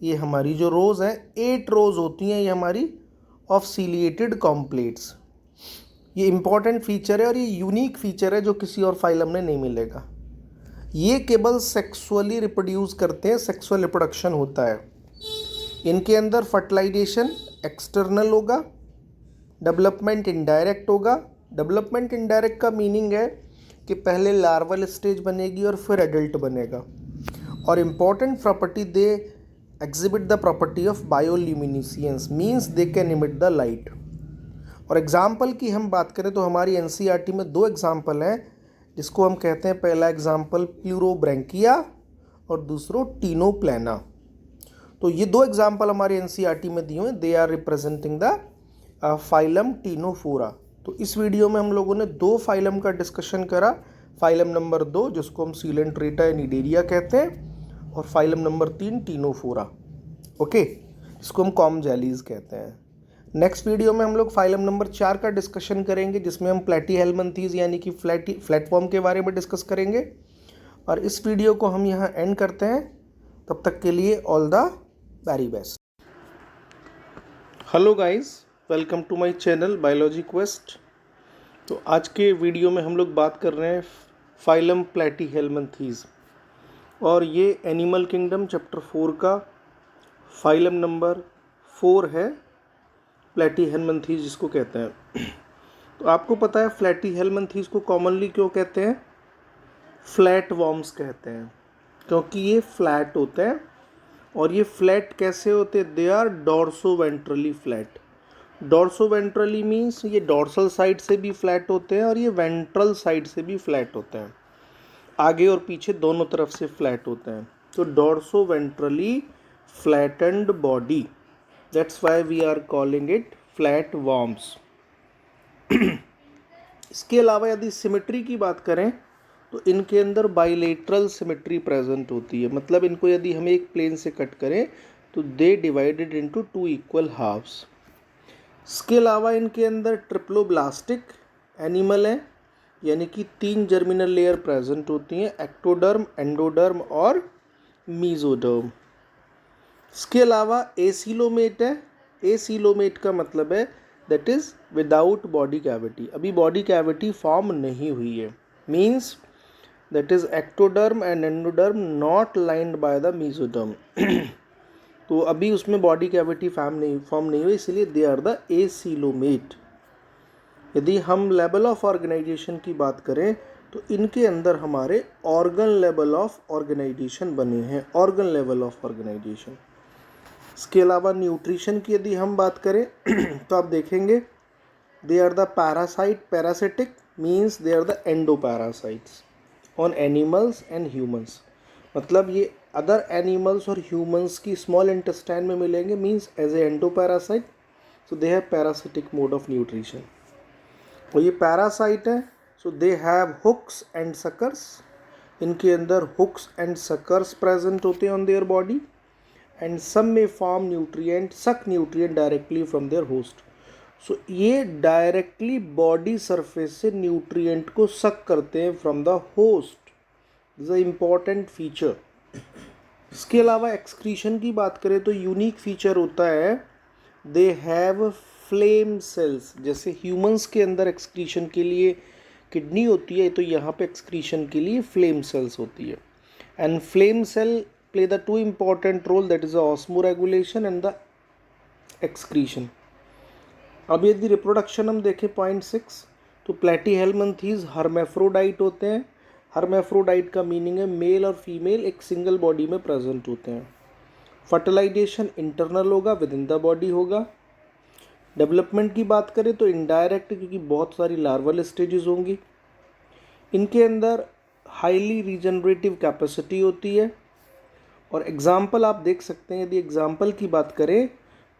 ये हमारी जो रोज़ हैं 8 रोज़ होती हैं ये हमारी, ऑफ सीलिएटेड कॉम्प्लेट्स। ये इंपॉर्टेंट फीचर है और ये यूनिक फीचर है जो किसी और फाइलम में नहीं मिलेगा। ये केवल सेक्सुअली रिप्रोड्यूस करते हैं, सेक्सुअल रिप्रोडक्शन होता है इनके अंदर। फर्टिलाइजेशन एक्सटर्नल होगा, डेवलपमेंट इनडायरेक्ट होगा। डेवलपमेंट इनडायरेक्ट का मीनिंग है कि पहले लार्वल स्टेज बनेगी और फिर एडल्ट बनेगा। और important property, they exhibit the property of bioluminescence, means they can emit the light. और एग्जाम्पल की हम बात करें तो हमारी एनसीईआरटी में 2 एग्जाम्पल हैं, जिसको हम कहते हैं, पहला एग्जाम्पल प्लूरोब्रैंकिया और दूसरो टीनोप्लेना। तो ये 2 एग्जाम्पल हमारे एनसीईआरटी में दिए हुए, they are representing the phylum ctenophora. तो इस वीडियो में हम लोगों ने 2 फाइलम का डिस्कशन करा। फाइलम नंबर 2 जिसको हम सीलेंट्रेटा निडेरिया कहते हैं, और फाइलम नंबर 3 टीनोफोरा, ओके, जिसको हम कॉम जेलीज कहते हैं। नेक्स्ट वीडियो में हम लोग फाइलम नंबर 4 का डिस्कशन करेंगे, जिसमें हम प्लेटीहेल्मिन्थीज यानी कि फ्लैटवर्म के बारे में डिस्कस करेंगे। और इस वीडियो को हम यहाँ एंड करते हैं। तब तक के लिए all the very best. Hello guys, welcome to my channel biology quest. तो आज के वीडियो में हम लोग बात कर रहे हैं फाइलम प्लेटीहेल्मिन्थीज, और ये एनिमल किंगडम चैप्टर 4 का फाइलम नंबर 4 है, प्लेटीहेल्मिन्थीज जिसको कहते हैं। तो आपको पता है प्लेटीहेल्मिन्थीज को कॉमनली क्यों कहते हैं? फ्लैट वॉर्म्स कहते हैं, क्योंकि ये फ्लैट होते हैं। और ये फ्लैट कैसे होते हैं? They are dorsoventrally flat. Dorsoventrally means ये डॉर्सल साइड से भी फ्लैट होते हैं और ये वेंट्रल साइड से भी फ्लैट होते हैं, आगे और पीछे दोनों तरफ से फ्लैट होते हैं। तो dorsoventrally flattened body, that's why we are calling it flat worms. इसके अलावा यदि सिमेट्री की बात करें तो इनके अंदर बाइलेटरल सिमेट्री प्रेजेंट होती है। मतलब इनको यदि हम एक प्लेन से कट करें तो they divided into 2 equal halves. इसके अलावा इनके अंदर ट्रिप्लोब्लास्टिक एनिमल है, यानी कि 3 जर्मिनल लेयर प्रेजेंट होती हैं, एक्टोडर्म, एंडोडर्म और मीजोडर्म। इसके अलावा एसीलोमेट है। एसीलोमेट का मतलब है that is without body cavity, अभी बॉडी कैविटी फॉर्म नहीं हुई है, means that is ectoderm and endoderm not lined by the mesoderm. तो अभी उसमें बॉडी कैविटी फॉर्म नहीं हुई, इसलिए दे आर द एसीलोमेट। यदि हम लेवल ऑफ ऑर्गेनाइजेशन की बात करें तो इनके अंदर हमारे ऑर्गन लेवल ऑफ ऑर्गेनाइजेशन बने हैं, ऑर्गन लेवल ऑफ ऑर्गेनाइजेशन। इसके अलावा न्यूट्रिशन की यदि हम बात करें तो आप देखेंगे they are the parasitic means they are the endoparasites on animals and humans. मतलब ये अदर एनिमल्स और ह्यूमंस की स्मॉल इंटेस्टाइन में मिलेंगे, means as a endoparasite, so they have parasitic mode of nutrition. और ये पैरासाइट है, so they have hooks and suckers. इनके अंदर हुक्स एंड सकर्स प्रेजेंट होते हैं on their body, and some में form nutrient, suck nutrient directly from there host. सो ये directly body surface से न्यूट्रिएंट को सक करते हैं from the host, is a important feature. इसके अलावा एक्सक्रीशन की बात करें तो यूनिक फीचर होता है दे हैव फ्लेम सेल्स। जैसे ह्यूमंस के अंदर एक्सक्रीशन के लिए किडनी होती है, तो यहाँ पे एक्सक्रीशन के लिए फ्लेम सेल्स होती है। And flame cell play the 2 important role, that is the osmoregulation and the excretion. अब यदि रिप्रोडक्शन हम देखें पॉइंट 6, तो प्लेटीहेल्मिन्थीज हर्मेफ्रोडाइट होते हैं। हर्मेफ्रोडाइट का मीनिंग है मेल और फीमेल एक सिंगल बॉडी में प्रेजेंट होते हैं। फर्टिलाइजेशन इंटरनल होगा, विद इन द बॉडी होगा। डेवलपमेंट की बात करें तो इनडायरेक्ट, क्योंकि बहुत सारी लार्वल स्टेजेस होंगी। इनके अंदर हाईली रीजनरेटिव कैपेसिटी होती है। और एग्जाम्पल आप देख सकते हैं, यदि एग्जाम्पल की बात करें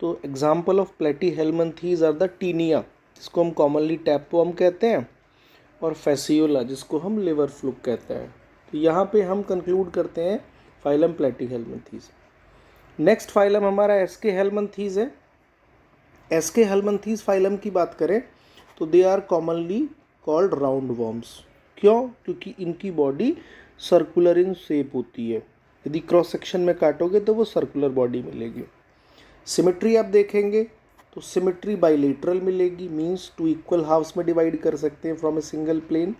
तो example of platyhelminthes are the taenia, जिसको हम कॉमनली टैपवर्म कहते हैं, और फैसियोला, जिसको हम लिवर फ्लूक कहते हैं। तो यहाँ पे हम कंक्लूड करते हैं फाइलम प्लेटीहेल्मिन्थीज। नेक्स्ट फाइलम हमारा एस्के हेल्मिन्थीज है। एस्के हेल्मिन्थीज फाइलम की बात करें तो they are commonly called round worms. क्यों? क्योंकि इनकी बॉडी सर्कुलर इन शेप होती है, यदि क्रॉस सेक्शन में काटोगे तो वो सर्कुलर बॉडी मिलेगी। सिमेट्री आप देखेंगे तो सिमेट्री बाइलेटरल मिलेगी, मीन्स टू इक्वल हाफ्स में डिवाइड कर सकते हैं फ्रॉम ए सिंगल प्लेन।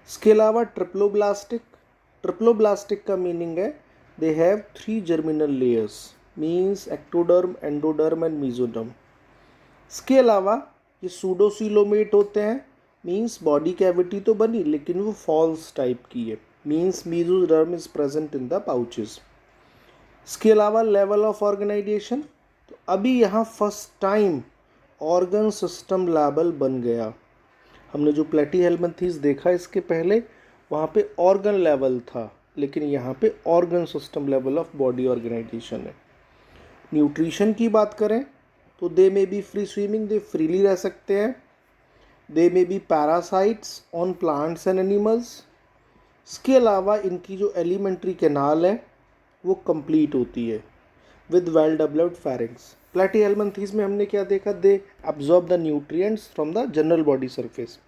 इसके अलावा ट्रिप्लोब्लास्टिक का मीनिंग है they have 3 germinal layers, means ectoderm, endoderm and mesoderm. इसके अलावा ये सूडोसीलोमेट होते हैं, मीन्स बॉडी कैविटी तो बनी लेकिन वो फॉल्स टाइप की है, means mesoderm is present in the pouches. इसके अलावा लेवल ऑफ ऑर्गेनाइजेशन, तो अभी यहाँ first time organ system level बन गया। हमने जो प्लेटीहेल्मिन्थीज देखा इसके पहले वहाँ पे ऑर्गन लेवल था, लेकिन यहाँ पे organ system level of body organisation है। न्यूट्रिशन की बात करें तो they may be free swimming, they freely रह सकते हैं। They may be parasites on plants and animals. इसके अलावा इनकी जो एलिमेंट्री कैनाल है वो कंप्लीट होती है with well developed pharynx. Platyhelminthes में हमने क्या देखा, they absorb the nutrients from the general body surface,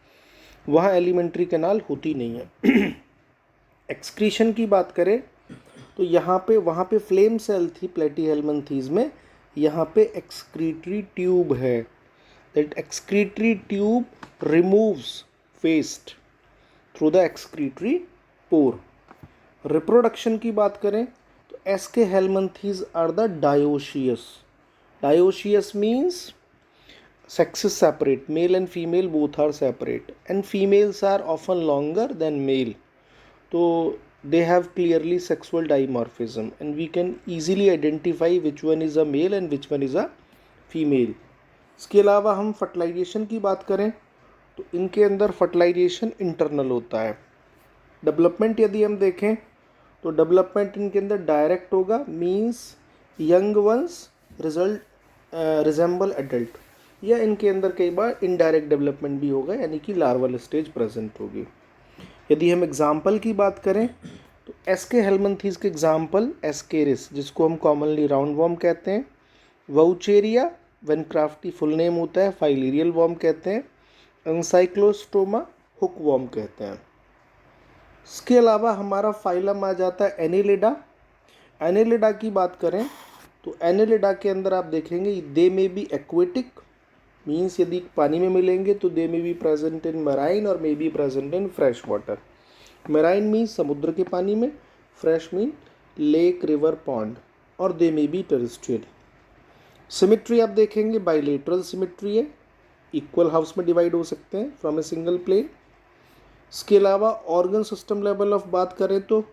वहाँ एलिमेंट्री कैनाल होती नहीं है। एक्सक्रीशन की बात करें तो वहाँ पे फ्लेम सेल थी प्लेटीहेल्मिन्थीज में, यहाँ पे एक्सक्रीटरी ट्यूब है। That excretory tube removes waste through the excretory pore. Reproduction की बात करें तो aschelminthes are the dioecious. Dioecious means sexes separate, male and female both are separate, and females are often longer than male, so they have clearly sexual dimorphism and we can easily identify which one is a male and which one is a female. इसके अलावा हम fertilisation की बात करें तो इनके अंदर fertilisation internal होता है। डेवलपमेंट यदि हम देखें तो डेवलपमेंट इनके अंदर डायरेक्ट होगा, means young ones resemble adult, या इनके अंदर कई बार इनडायरेक्ट डेवलपमेंट भी होगा, यानी कि लार्वल स्टेज प्रेजेंट होगी। यदि हम एग्जाम्पल की बात करें तो एस्के हेल्मिन्थीज के एग्जाम्पल एस्केरिस, जिसको हम कॉमनली राउंड वॉर्म कहते हैं, वाउचेरिया वेनक्राफ्टी फुल नेम होता है, फाइलेरियल वॉर्म कहते हैं, एनसाइक्लोस्टोमा हुक वॉर्म कहते हैं। इसके अलावा हमारा फाइलम आ जाता है एनेलिडा। एनेलिडा की बात करें तो एनेलिडा के अंदर आप देखेंगे दे में बी एक्वेटिक, मीन्स यदि पानी में मिलेंगे तो they may be present in marine और may be present in fresh water. Marine means समुद्र के पानी में, fresh mean lake, river, pond, और दे में बी टेरेस्ट्रियल। सिमेट्री आप देखेंगे बाइलेटरल सिमेट्री है, इक्वल हाउस में डिवाइड हो सकते हैं फ्रॉम ए सिंगल प्लेन। इसके अलावा ऑर्गन सिस्टम लेवल ऑफ बात करें तो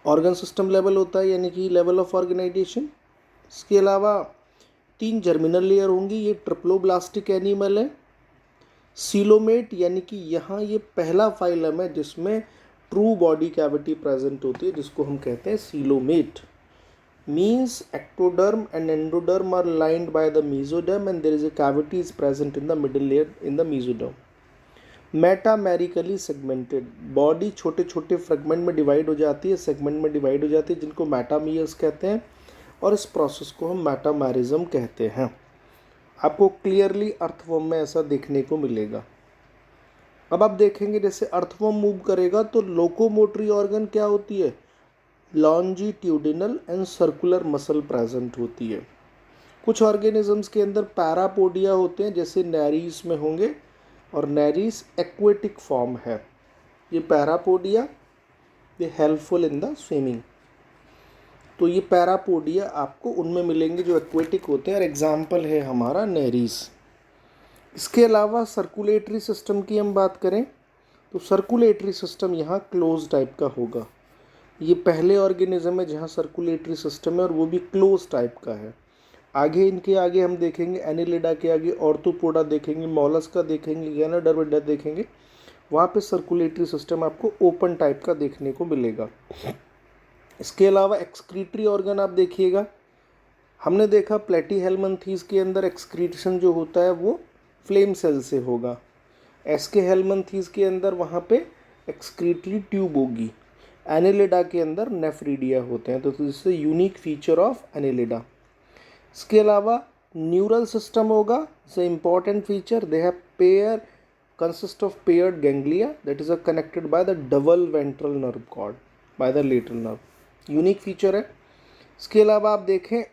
ऑर्गन सिस्टम लेवल होता है, यानी कि लेवल ऑफ ऑर्गेनाइजेशन। इसके अलावा 3 जर्मिनल लेयर होंगी, ये ट्रिप्लोब्लास्टिक एनिमल है। सीलोमेट, यानी कि यहाँ ये पहला फाइलम है जिसमें ट्रू बॉडी कैविटी प्रेजेंट होती है, जिसको हम कहते हैं coelomate. Means ectoderm and endoderm are lined by the mesoderm and there is a cavity is present in the middle layer in the mesoderm. Metamerically segmented, body छोटे छोटे fragment में divide हो जाती है, सेगमेंट में डिवाइड हो जाती है, जिनको मेटामियर्स कहते हैं, और इस प्रोसेस को हम मेटामेरिज्म कहते हैं। आपको क्लियरली अर्थवर्म में ऐसा देखने को मिलेगा। अब आप देखेंगे जैसे अर्थवर्म मूव करेगा तो लोकोमोटरी ऑर्गन क्या होती है, longitudinal and circular muscle present होती है। कुछ ऑर्गेनिजम्स के अंदर पैरापोडिया होते हैं, जैसे नैरीज में होंगे, और नैरीज एक्वेटिक फॉर्म है। ये पैरापोडिया ये हेल्पफुल इन द स्विमिंग, तो ये पैरापोडिया आपको उनमें मिलेंगे जो एक्वेटिक होते हैं, और एग्जाम्पल है हमारा नैरीज। इसके अलावा सर्कुलेटरी सिस्टम की हम बात करें तो सर्कुलेटरी सिस्टम यहाँ क्लोज टाइप का होगा। ये पहले ऑर्गेनिज्म है जहाँ सर्कुलेटरी सिस्टम है और वो भी क्लोज टाइप का है। आगे इनके आगे हम देखेंगे एनिलिडा के आगे ऑर्थोपोडा देखेंगे, मॉलस्का देखेंगे, गैनोडर्मिडा देखेंगे, वहाँ पे सर्कुलेटरी सिस्टम आपको ओपन टाइप का देखने को मिलेगा। इसके अलावा एक्सक्रीटरी ऑर्गन आप देखिएगा, हमने देखा प्लेटीहेल्मिन्थीज के अंदर एक्सक्रीशन जो होता है वो फ्लेम सेल से होगा। एस्के हेल्मिन्थीज के अंदर वहाँ पे एक्सक्रीटरी ट्यूब होगी। एनिलिडा के अंदर नेफ्रीडिया होते हैं, तो this is unique feature of annelida. इसके अलावा न्यूरल सिस्टम होगा, it's a important feature. They have pair consist of paired ganglia that is connected by the double ventral nerve cord by the lateral nerve, unique feature है। इसके अलावा आप देखें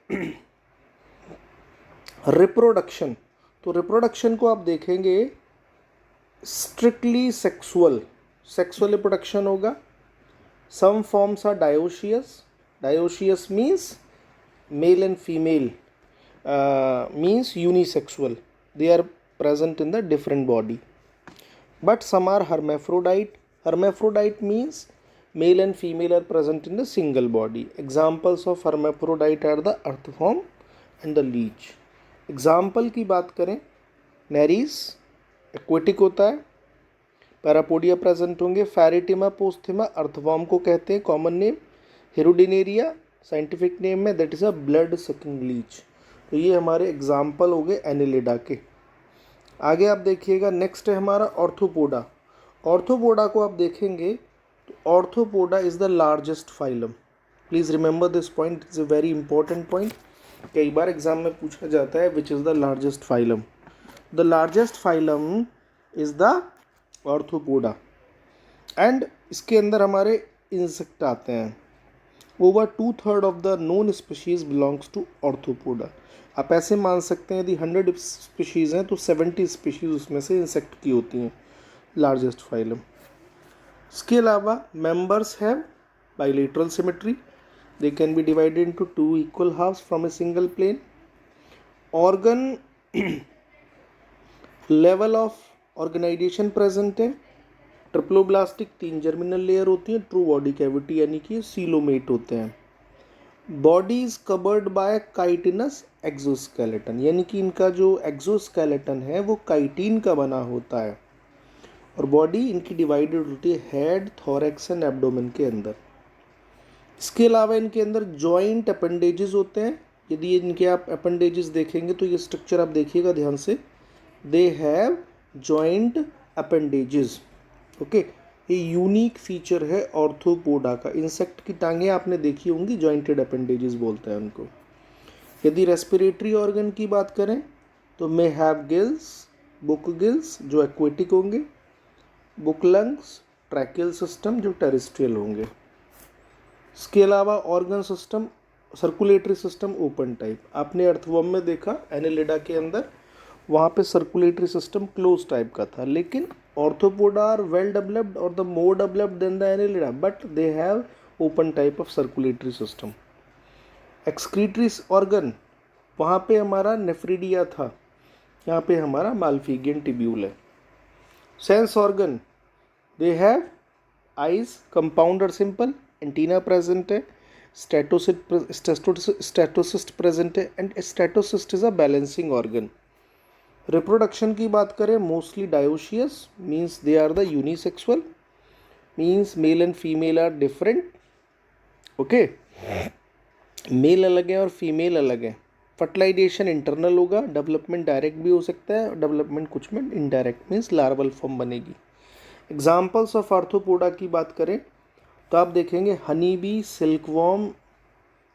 reproduction, तो reproduction को आप देखेंगे स्ट्रिक्टली सेक्सुअल, सेक्सुअल रिप्रोडक्शन होगा. Some forms are dioecious, dioecious means male and female, means unisexual, they are present in the different body. But some are hermaphrodite, hermaphrodite means male and female are present in the single body. Examples of hermaphrodite are the earthworm and the leech. Example की बात करें, nereis aquatic होता है, parapodia present होंगे, pheretima posthuma earthworm को कहते हैं, common name hirudinaria scientific name में, that is a blood sucking leech. तो ये हमारे एग्जाम्पल हो गए एनिलिडा के. आगे आप देखिएगा, नेक्स्ट है हमारा ऑर्थोपोडा. ऑर्थोपोडा को आप देखेंगे तो arthropoda is the largest phylum. Please remember this point, it's a very important point. कई बार एग्जाम में पूछा जाता है which is the largest phylum. The largest phylum is the arthropoda. And इसके अंदर हमारे इंसेक्ट आते हैं. Over 2/3 of the known species belongs to arthropoda. आप ऐसे मान सकते हैं यदि 100 स्पीशीज़ हैं तो 70 स्पीशीज़ उसमें से इंसेक्ट की होती हैं, लार्जेस्ट फाइलम. इसके अलावा members have bilateral symmetry, they can be divided into 2 equal halves from a single plane. Organ level of organisation present है. ट्रिप्लोब्लास्टिक 3 जर्मिनल लेयर होती हैं, ट्रू बॉडी कैविटी यानी कि सीलोमेट होते हैं. Body is covered by chitinous exoskeleton, यानी कि इनका जो एक्सोस्केलेटन है वो काइटिन का बना होता है. और बॉडी इनकी डिवाइडेड होती है हेड, थोरैक्स एंड एब्डोमेन के अंदर. इसके अलावा इनके अंदर जॉइंट अपेंडेजेस होते हैं. यदि इनके आप अपेंडेजेस देखेंगे तो ये स्ट्रक्चर आप देखिएगा ध्यान से, they have joint appendages. Okay, ये यूनिक फीचर है ऑर्थोपोडा का. इंसेक्ट की टांगें आपने देखी होंगी, जॉइंटेड अपेंडेजेस बोलते हैं उनको. यदि रेस्पिरेटरी ऑर्गन की बात करें तो may have gills, book gills जो एक्वेटिक होंगे, बुक लंग्स, ट्रैकियल सिस्टम जो टेरेस्ट्रियल होंगे. इसके अलावा organ system, circulatory system open type. आपने अर्थवर्म में देखा एनिलिडा के अंदर, वहाँ पे सर्कुलेटरी सिस्टम क्लोज टाइप का था. लेकिन ऑर्थोपोडा आर वेल डेवलप्ड और the more developed than the annelida, but they have open type of circulatory system. Excretory organ, वहाँ पे हमारा नेफ्रिडिया था, यहाँ पे हमारा माल्फिगियन टिब्यूल है. Sense organ, they have eyes, compound और सिंपल, एंटीना प्रेजेंट है, स्टेटोसिस्ट प्रेजेंट है, and statocyst is a balancing organ. Reproduction की बात करें, mostly dioecious means they are the unisexual, means male and female are different. Okay, male अलग है और female अलग है. फर्टिलाइजेशन इंटरनल होगा, डेवलपमेंट डायरेक्ट भी हो सकता है, डेवलपमेंट कुछ में इनडायरेक्ट मीन्स लार्वल फॉर्म बनेगी. एग्जाम्पल्स ऑफ आर्थोपोडा की बात करें तो आप देखेंगे honey bee, silkworm,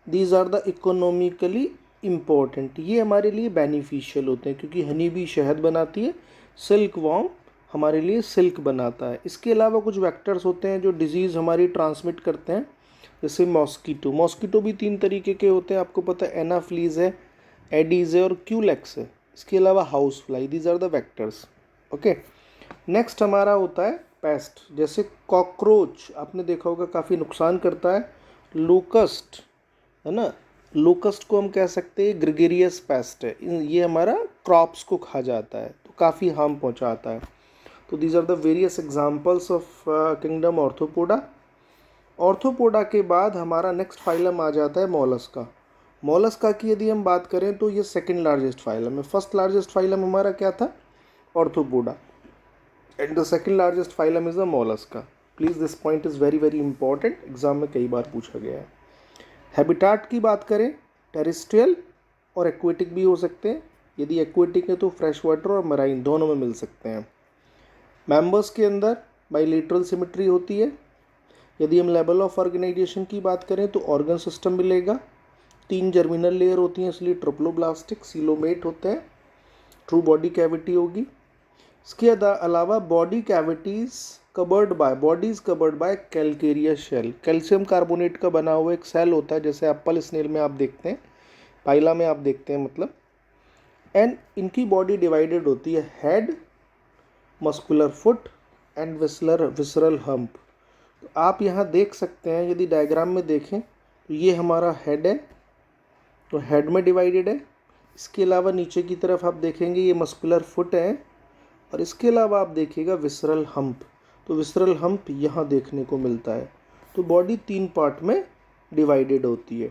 these are the economically important. ये हमारे लिए बेनिफिशियल होते हैं क्योंकि हनी बी शहद बनाती है, सिल्कवॉर्म हमारे लिए सिल्क बनाता है. इसके अलावा कुछ वेक्टर्स होते हैं जो डिजीज़ हमारी ट्रांसमिट करते हैं, जैसे मॉस्कीटो. मॉस्कीटो भी 3 तरीके के होते हैं, आपको पता है, एनाफ्लीज है, एडीज है और क्यूलेक्स है. इसके अलावा house fly, these are the vectors. Okay, next हमारा होता है पेस्ट, जैसे कॉकरोच आपने देखा होगा काफ़ी नुकसान करता है. लोकस्ट है ना, लोकस्ट को हम कह सकते हैं ग्रेगेरियस पेस्ट है, ये हमारा क्रॉप्स को खा जाता है तो काफ़ी हार्म पहुंचाता है. तो these are the various examples of kingdom arthropoda. Arthropoda के बाद हमारा नेक्स्ट फाइलम आ जाता है मोलस्का. मोलस्का की यदि हम बात करें तो ये सेकंड लार्जेस्ट फाइलम है. फर्स्ट लार्जेस्ट फाइलम हमारा क्या था, arthropoda, and the second largest phylum is the Mollusca. Please this point is very very important, exam में कई बार पूछा गया है. हैबिटाट की बात करें, टेरेस्ट्रियल और एक्वेटिक भी हो सकते हैं. यदि एक्वेटिक है तो फ्रेश वाटर और मराइन दोनों में मिल सकते हैं. मेंबर्स के अंदर बाइलेटरल सिमेट्री होती है. यदि हम लेवल ऑफ ऑर्गेनाइजेशन की बात करें तो ऑर्गन सिस्टम मिलेगा, 3 जर्मिनल लेयर होती हैं इसलिए ट्रिप्लोब्लास्टिक, सीलोमेट होते हैं, ट्रू बॉडी कैविटी होगी. इसके अलावा body cavities covered by calcareous shell. Calcium carbonate का बना हुआ एक सेल होता है, जैसे एप्पल स्नेल में आप देखते हैं, पाइला में आप देखते हैं मतलब. एंड इनकी बॉडी डिवाइडेड होती है head, muscular foot and visceral hump. तो आप यहाँ देख सकते हैं, यदि डायग्राम में देखें तो ये हमारा हेड है, तो हेड में डिवाइडेड है। इसके अलावा नीचे की तरफ आप देखेंगे ये मस्कुलर फुट है, और इसके अलावा आप देखिएगा विसरल हम्प। तो विसरल हम्प यहाँ देखने को मिलता है। तो बॉडी 3 पार्ट में डिवाइडेड होती है।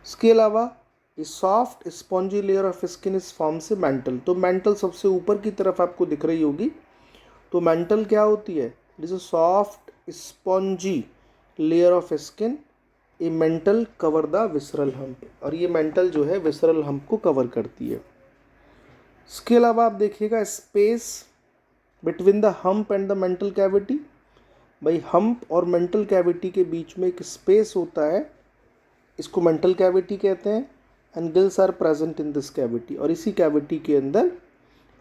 इसके अलावा ये soft spongy layer of skin इस फॉर्म से मेंटल। तो मेंटल सबसे ऊपर की तरफ आपको दिख रही होगी। तो मेंटल क्या होती है? It is a soft spongy layer of skin, A mental cover the visceral hump. और ये मेंटल जो है विसरल हम्प को कवर करती है। इसके अलावा आप देखिएगा space between the hump and the mantle cavity. भाई हम्प और मेंटल कैविटी के बीच में एक स्पेस होता है, इसको मेंटल कैविटी कहते हैं। And gills are present in this cavity, और इसी कैविटी के अंदर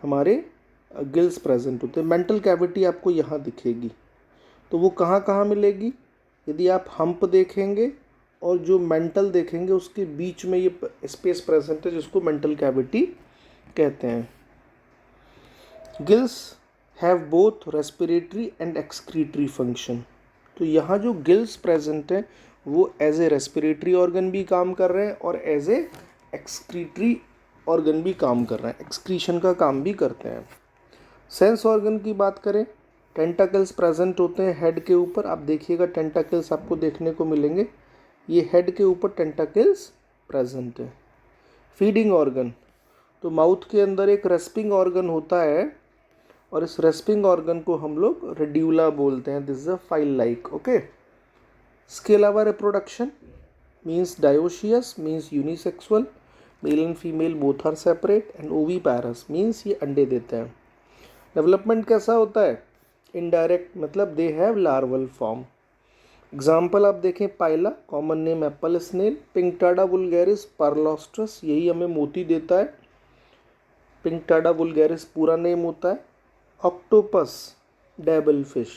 हमारे गिल्स प्रेजेंट होते हैं। मेंटल कैविटी आपको यहाँ दिखेगी। तो वो कहाँ कहाँ मिलेगी? यदि आप हम्प देखेंगे और जो मेंटल देखेंगे उसके बीच में ये स्पेस प्रेजेंट है, जिसको मेंटल कैविटी कहते हैं। Gills have both respiratory and excretory function. तो यहाँ जो गिल्स प्रेजेंट हैं वो एज ए रेस्पिरेटरी ऑर्गन भी काम कर रहे हैं और एज ए एक्सक्रीटरी ऑर्गन भी काम कर रहे हैं, एक्सक्रीशन का काम भी करते हैं। सेंस ऑर्गन की बात करें, टेंटाकल्स प्रेजेंट होते हैं हेड के ऊपर। आप देखिएगा टेंटाकल्स आपको देखने को मिलेंगे, ये हेड के ऊपर टेंटाकल्स प्रेजेंट है। फीडिंग ऑर्गन, तो माउथ के अंदर एक रेस्पिंग ऑर्गन होता है, और इस रेस्पिंग ऑर्गन को हम लोग रेड्यूला बोलते हैं। This is a file like. Okay. इसके अलावा reproduction means dioecious means unisexual, male and female both are separate, and oviparous means ये अंडे देते हैं। डेवलपमेंट कैसा होता है? इनडायरेक्ट, मतलब they have larval form. Example आप देखें, पाइला common name Apple snail, Pinctada वुल्गैरिस पार्लोस्ट्रस यही हमें मोती देता है। पिंकटाडा वुल्गैरिस पूरा नेम होता है। ऑक्टोपस डेबल फिश,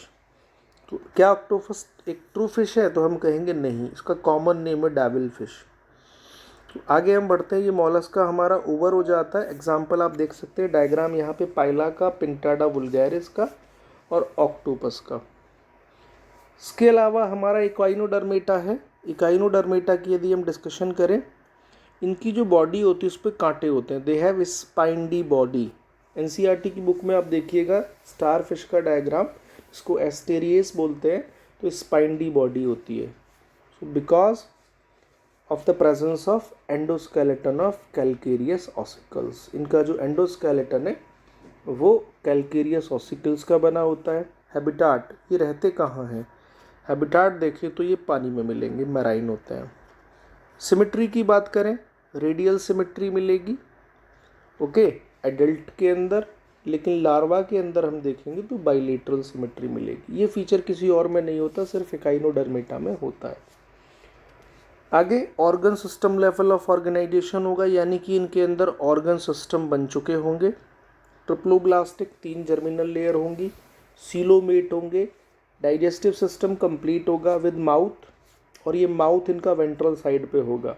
तो क्या ऑक्टोपस एक ट्रू फिश है? तो हम कहेंगे नहीं, इसका कॉमन नेम है डेविल फिश। तो आगे हम बढ़ते हैं, ये मॉलस्क का हमारा ओवर हो जाता है। एग्जाम्पल आप देख सकते हैं डायग्राम यहाँ पे, पाइला का, पिंकटाडा वुल्गैरिस का और ऑक्टोपस का। इसके अलावा हमारा इक्वाइनोडर्मेटा है। इक्वाइनोडर्मेटा की यदि हम डिस्कशन करें, इनकी जो बॉडी होती है उस पर कांटे होते हैं। They have spiny body. NCERT की बुक में आप देखिएगा स्टार फिश का डायग्राम, इसको एस्टेरियस बोलते हैं। तो स्पाइंडी बॉडी होती है। So because of the presence of endoskeleton of calcareous ossicles, इनका जो एंडोस्केलेटन है वो कैल्केरियस ऑसिकल्स का बना होता है। हैबिटाट, ये रहते कहाँ हैं? हैबिटाट देखिए तो ये पानी में मिलेंगे, मैराइन होते हैं। सिमेट्री की बात करें, रेडियल सिमेट्री मिलेगी ओके एडल्ट के अंदर, लेकिन लार्वा के अंदर हम देखेंगे तो बाइलेटरल सिमेट्री मिलेगी। ये फीचर किसी और में नहीं होता, सिर्फ इक्वाइनोडर्मेटा में होता है। आगे organ system level of organisation होगा, यानी कि इनके अंदर ऑर्गन सिस्टम बन चुके होंगे। ट्रिप्लोब्लास्टिक 3 जर्मिनल लेयर होंगी, सीलोमेट होंगे, डाइजेस्टिव सिस्टम कंप्लीट होगा विद माउथ, और ये माउथ इनका वेंट्रल साइड पे होगा,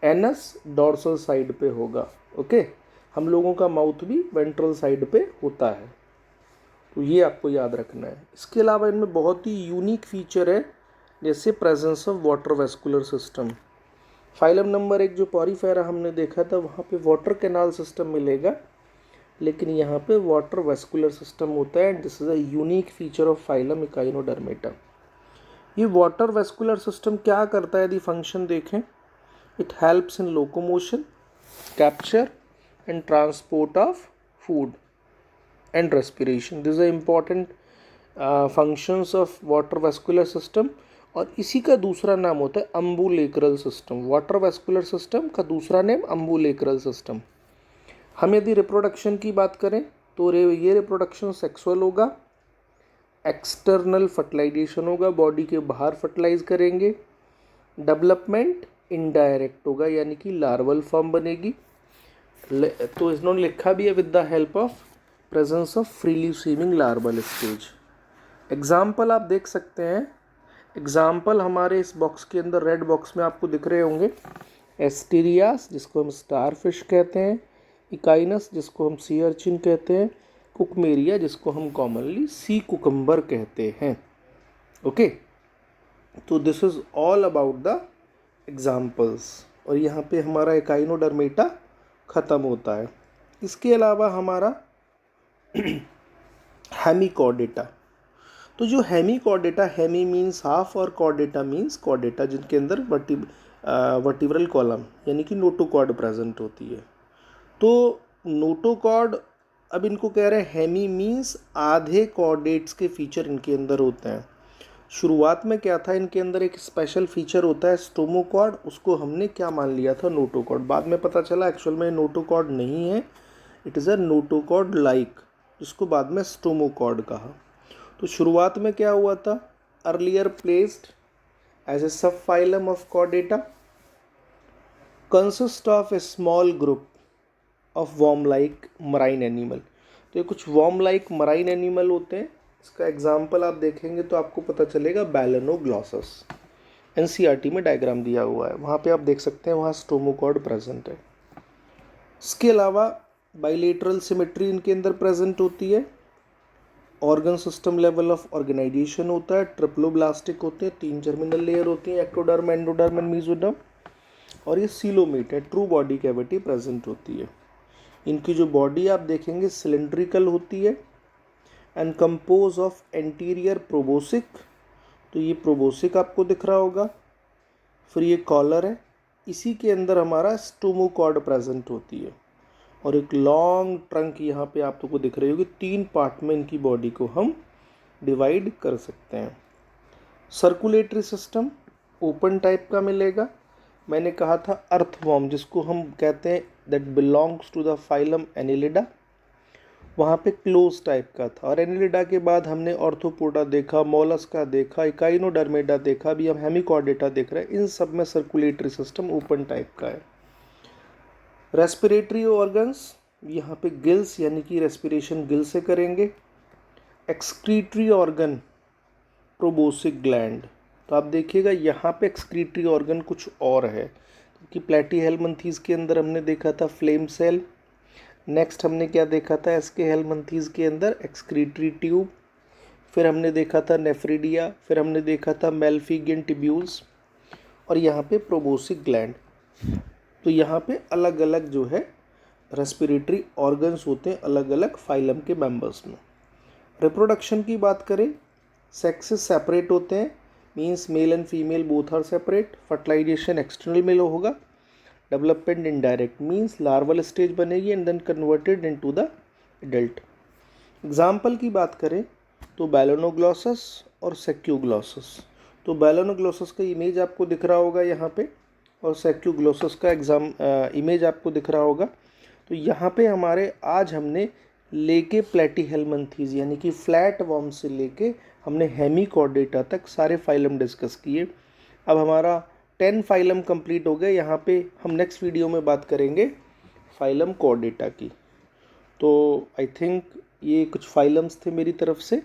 एनस डॉर्सल साइड पे होगा। ओके, हम लोगों का माउथ भी वेंट्रल साइड पे होता है, तो ये आपको याद रखना है। इसके अलावा इनमें बहुत ही यूनिक फीचर है, जैसे presence of water vascular system. Phylum number 1 जो पॉरीफेरा हमने देखा था वहाँ पे वाटर कैनाल सिस्टम मिलेगा, लेकिन यहाँ पे वाटर वेस्कुलर सिस्टम होता है। This is a unique feature of phylum echinodermata. ये वाटर वेस्कुलर सिस्टम क्या करता है यदि फंक्शन देखें, it helps in locomotion, capture and transport of food and respiration. This are important functions of water vascular system, और इसी का दूसरा नाम होता है ambulacral system. Water vascular system का दूसरा नेम अम्बुलेक्रल सिस्टम। हम यदि रिप्रोडक्शन की बात करें तो ये रिप्रोडक्शन सेक्सुअल होगा, एक्सटर्नल फर्टिलाइजेशन होगा, बॉडी के बाहर फर्टिलाइज करेंगे। डेवलपमेंट इनडायरेक्ट होगा, यानी कि लार्वल फॉर्म बनेगी। तो इन्होंने लिखा भी है with the help of presence of freely swimming larval stage. Example आप देख सकते हैं, एग्जाम्पल हमारे इस बॉक्स के अंदर रेड बॉक्स में आपको दिख रहे होंगे। एस्टेरियास जिसको हम स्टार फिश कहते हैं, इकाइनस जिसको हम सी अर्चिन कहते हैं, कुकमेरिया जिसको हम कॉमनली सी कुकम्बर कहते हैं। ओके, तो this is all about the examples. और यहाँ पे हमारा इकाइनोडर्मेटा ख़त्म होता है। इसके अलावा हमारा हेमिकॉर्डेटा। तो जो हेमिकॉर्डेटा, हेमी मीन्स हाफ और कॉर्डेटा मीन्स कॉर्डेटा, जिनके अंदर वर्टिब्रल कॉलम यानी कि नोटोकॉर्ड प्रेजेंट होती है। तो नोटोकॉर्ड, अब इनको कह रहे हैं हेमी मीन्स आधे कॉर्डेट्स के फीचर इनके अंदर होते हैं। शुरुआत में क्या था, इनके अंदर एक स्पेशल फीचर होता है स्टोमोकॉर्ड, उसको हमने क्या मान लिया था, नोटोकॉर्ड। बाद में पता चला एक्चुअल में नोटोकॉर्ड नहीं है, it is a notochord like, जिसको बाद में स्टोमोकॉर्ड कहा। तो शुरुआत में क्या हुआ था, earlier placed as a subphylum of chordata, consist of a small group of worm like marine animal. तो ये कुछ वॉर्म लाइक मराइन एनिमल होते हैं। इसका एग्जाम्पल आप देखेंगे तो आपको पता चलेगा, बैलेनोग्लॉसस। एनसीईआरटी में डायग्राम दिया हुआ है, वहाँ पे आप देख सकते हैं, वहाँ स्टोमोकॉर्ड प्रेजेंट है। इसके अलावा बाइलेटरल सिमेट्री इनके अंदर प्रेजेंट होती है। Organ system level of organisation होता है, ट्रिप्लोब्लास्टिक होते हैं, 3 जर्मिनल लेयर होती हैं, एक्टोडर्म, एंडोडर्म एंड मेसोडर्म। और ये सीलोमेट है, ट्रू बॉडी कैविटी प्रेजेंट होती है। इनकी जो बॉडी आप देखेंगे सिलेंड्रिकल होती है एंड कंपोज ऑफ एंटीरियर प्रोबोसिक। तो ये प्रोबोसिक आपको दिख रहा होगा। फिर ये कॉलर है, इसी के अंदर हमारा स्टोमोकॉर्ड प्रेजेंट होती है। और एक लॉन्ग ट्रंक यहाँ पे आप लोग को दिख रही होगी। 3 पार्ट में इनकी बॉडी को हम डिवाइड कर सकते हैं। सर्कुलेटरी सिस्टम ओपन टाइप का मिलेगा। मैंने कहा था अर्थवॉर्म, जिसको हम कहते हैं that belongs to the phylum annelida, वहाँ पे क्लोज टाइप का था। और एनिलिडा के बाद हमने ऑर्थोपोडा देखा, मोलस्का देखा, इकाइनोडर्मेटा देखा, अभी हम हेमिकॉर्डेटा देख रहे हैं। इन सब में सर्कुलेटरी सिस्टम ओपन टाइप का है। रेस्पिरेटरी ऑर्गन्स, यहाँ पे गिल्स यानी कि रेस्पिरेशन गिल से करेंगे। Excretory organ, proboscis gland. तो आप देखिएगा यहाँ पे एक्सक्रीटरी ऑर्गन कुछ और है, क्योंकि प्लेटीहेल्मिन्थीज़ के अंदर हमने देखा था फ्लेम सेल। नेक्स्ट हमने क्या देखा था, एसके हेल्मिन्थीज़ के अंदर एक्सक्रीटरी ट्यूब। फिर हमने देखा था नेफ्रिडिया, फिर हमने देखा था मेल्फिगियन टिब्यूल्स, और यहाँ पे प्रोबोसिक ग्लैंड। तो यहाँ पे अलग अलग जो है रेस्पिरेटरी ऑर्गन्स होते हैं अलग अलग फाइलम के मेंबर्स में। रिप्रोडक्शन की बात करें, सेक्सेस सेपरेट होते हैं, means male and female both are separate. Fertilization external में होगा। Development indirect, means larval stage बनेगी and then converted into the adult. Example की बात करें तो बैलेनोग्लॉसस और सेक्यूग्लॉसस। तो बैलेनोग्लॉसस का इमेज आपको दिख रहा होगा यहाँ पे, और सेक्यूग्लॉसस का इमेज आपको दिख रहा होगा। तो यहाँ पे हमारे आज हमने लेके प्लेटीहेल्मिन्थीज़ यानी कि फ्लैट वॉर्म से लेके हमने हेमिकॉर्डेटा तक सारे फाइलम डिस्कस किए। अब हमारा 10 फाइलम कंप्लीट हो गए। यहाँ पे हम नेक्स्ट वीडियो में बात करेंगे फाइलम कॉर्डेटा की। तो आई थिंक ये कुछ फाइलम्स थे मेरी तरफ से,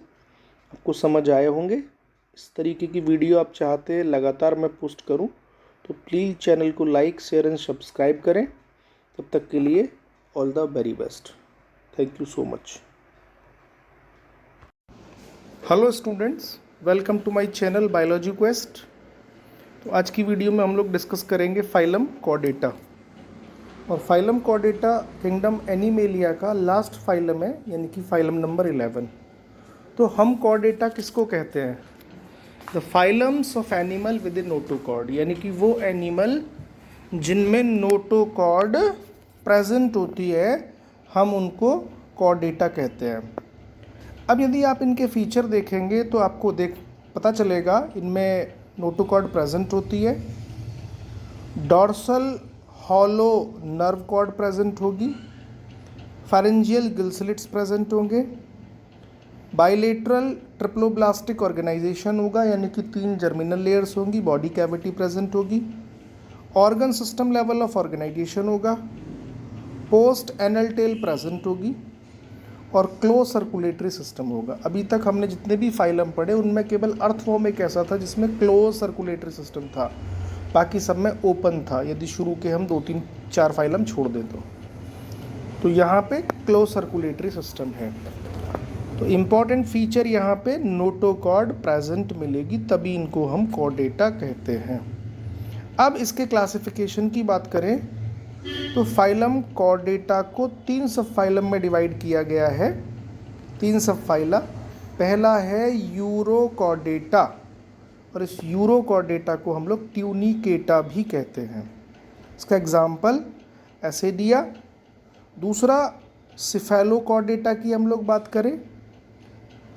आपको समझ आए होंगे। इस तरीके की वीडियो आप चाहते हैं लगातार मैं पोस्ट करूं, तो प्लीज़ चैनल को लाइक, शेयर एंड सब्सक्राइब करें। तब तक के लिए all the very best. Thank you so much. Hello students, welcome to my channel biology quest. तो आज की वीडियो में हम लोग डिस्कस करेंगे फाइलम कॉर्डेटा। और फाइलम कॉर्डेटा किंगडम एनिमेलिया का लास्ट फाइलम है, यानी कि फाइलम नंबर 11। तो हम कॉर्डेटा किसको कहते हैं? The phylums of animal with in notochord, यानी कि वो एनिमल जिनमें नोटोकॉर्ड प्रेजेंट होती है, हम उनको कॉर्डेटा कहते हैं। अब यदि आप इनके फीचर देखेंगे तो आपको पता चलेगा इनमें नोटोकॉर्ड प्रेजेंट होती है, dorsal hollow nerve cord present होगी, फेरेंजियल गिल स्लिट्स प्रेजेंट होंगे, बाइलेटरल ट्रिप्लोब्लास्टिक ऑर्गेनाइजेशन होगा, यानी कि 3 जर्मिनल लेयर्स होंगी, बॉडी कैविटी प्रेजेंट होगी, organ system level of organisation होगा, पोस्ट एनल टेल प्रेजेंट होगी, और क्लोज सर्कुलेटरी सिस्टम होगा। अभी तक हमने जितने भी फाइलम पढ़े उनमें केवल अर्थवॉर्म एक ऐसा था जिसमें क्लोज सर्कुलेटरी सिस्टम था। बाकी सब में ओपन था, यदि शुरू के हम 2 3 4 फाइलम छोड़ दें तो यहाँ पे क्लोज सर्कुलेटरी सिस्टम है। तो इम्पॉर्टेंट फीचर यहाँ पे नोटोकॉर्ड प्रेजेंट मिलेगी, तभी इनको हम कॉर्डेटा कहते हैं। अब इसके क्लासिफिकेशन की बात करें तो फाइलम कॉर्डेटा को 3 सब फाइलम में डिवाइड किया गया है। 3 सब फाइला, पहला है यूरोकॉर्डेटा, और इस यूरोकॉर्डेटा को हम लोग ट्यूनिकेटा भी कहते हैं। इसका एग्जाम्पल एसेडिया। दूसरा सिफेलोकॉर्डेटा की हम लोग बात करें,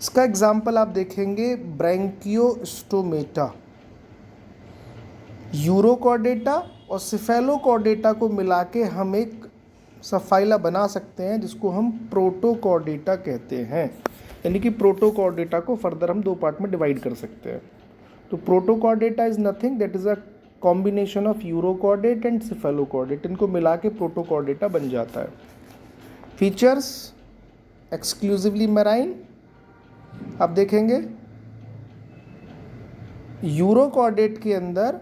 इसका एग्जाम्पल आप देखेंगे ब्रैंकियोस्टोमेटा। यूरोकॉर्डेटा और सिफेलोकॉर्डेटा को मिला के हम एक सबफाइला बना सकते हैं जिसको हम प्रोटोकॉर्डेटा कहते हैं। यानी कि प्रोटोकॉर्डेटा को फर्दर हम 2 पार्ट में डिवाइड कर सकते हैं। तो Protochordata is nothing, that is a combination of urochordate and cephalochordate. इनको मिला के प्रोटोकॉर्डेटा बन जाता है। फीचर्स एक्सक्लूसिवली मैराइन, आप देखेंगे यूरोकॉर्डेट के अंदर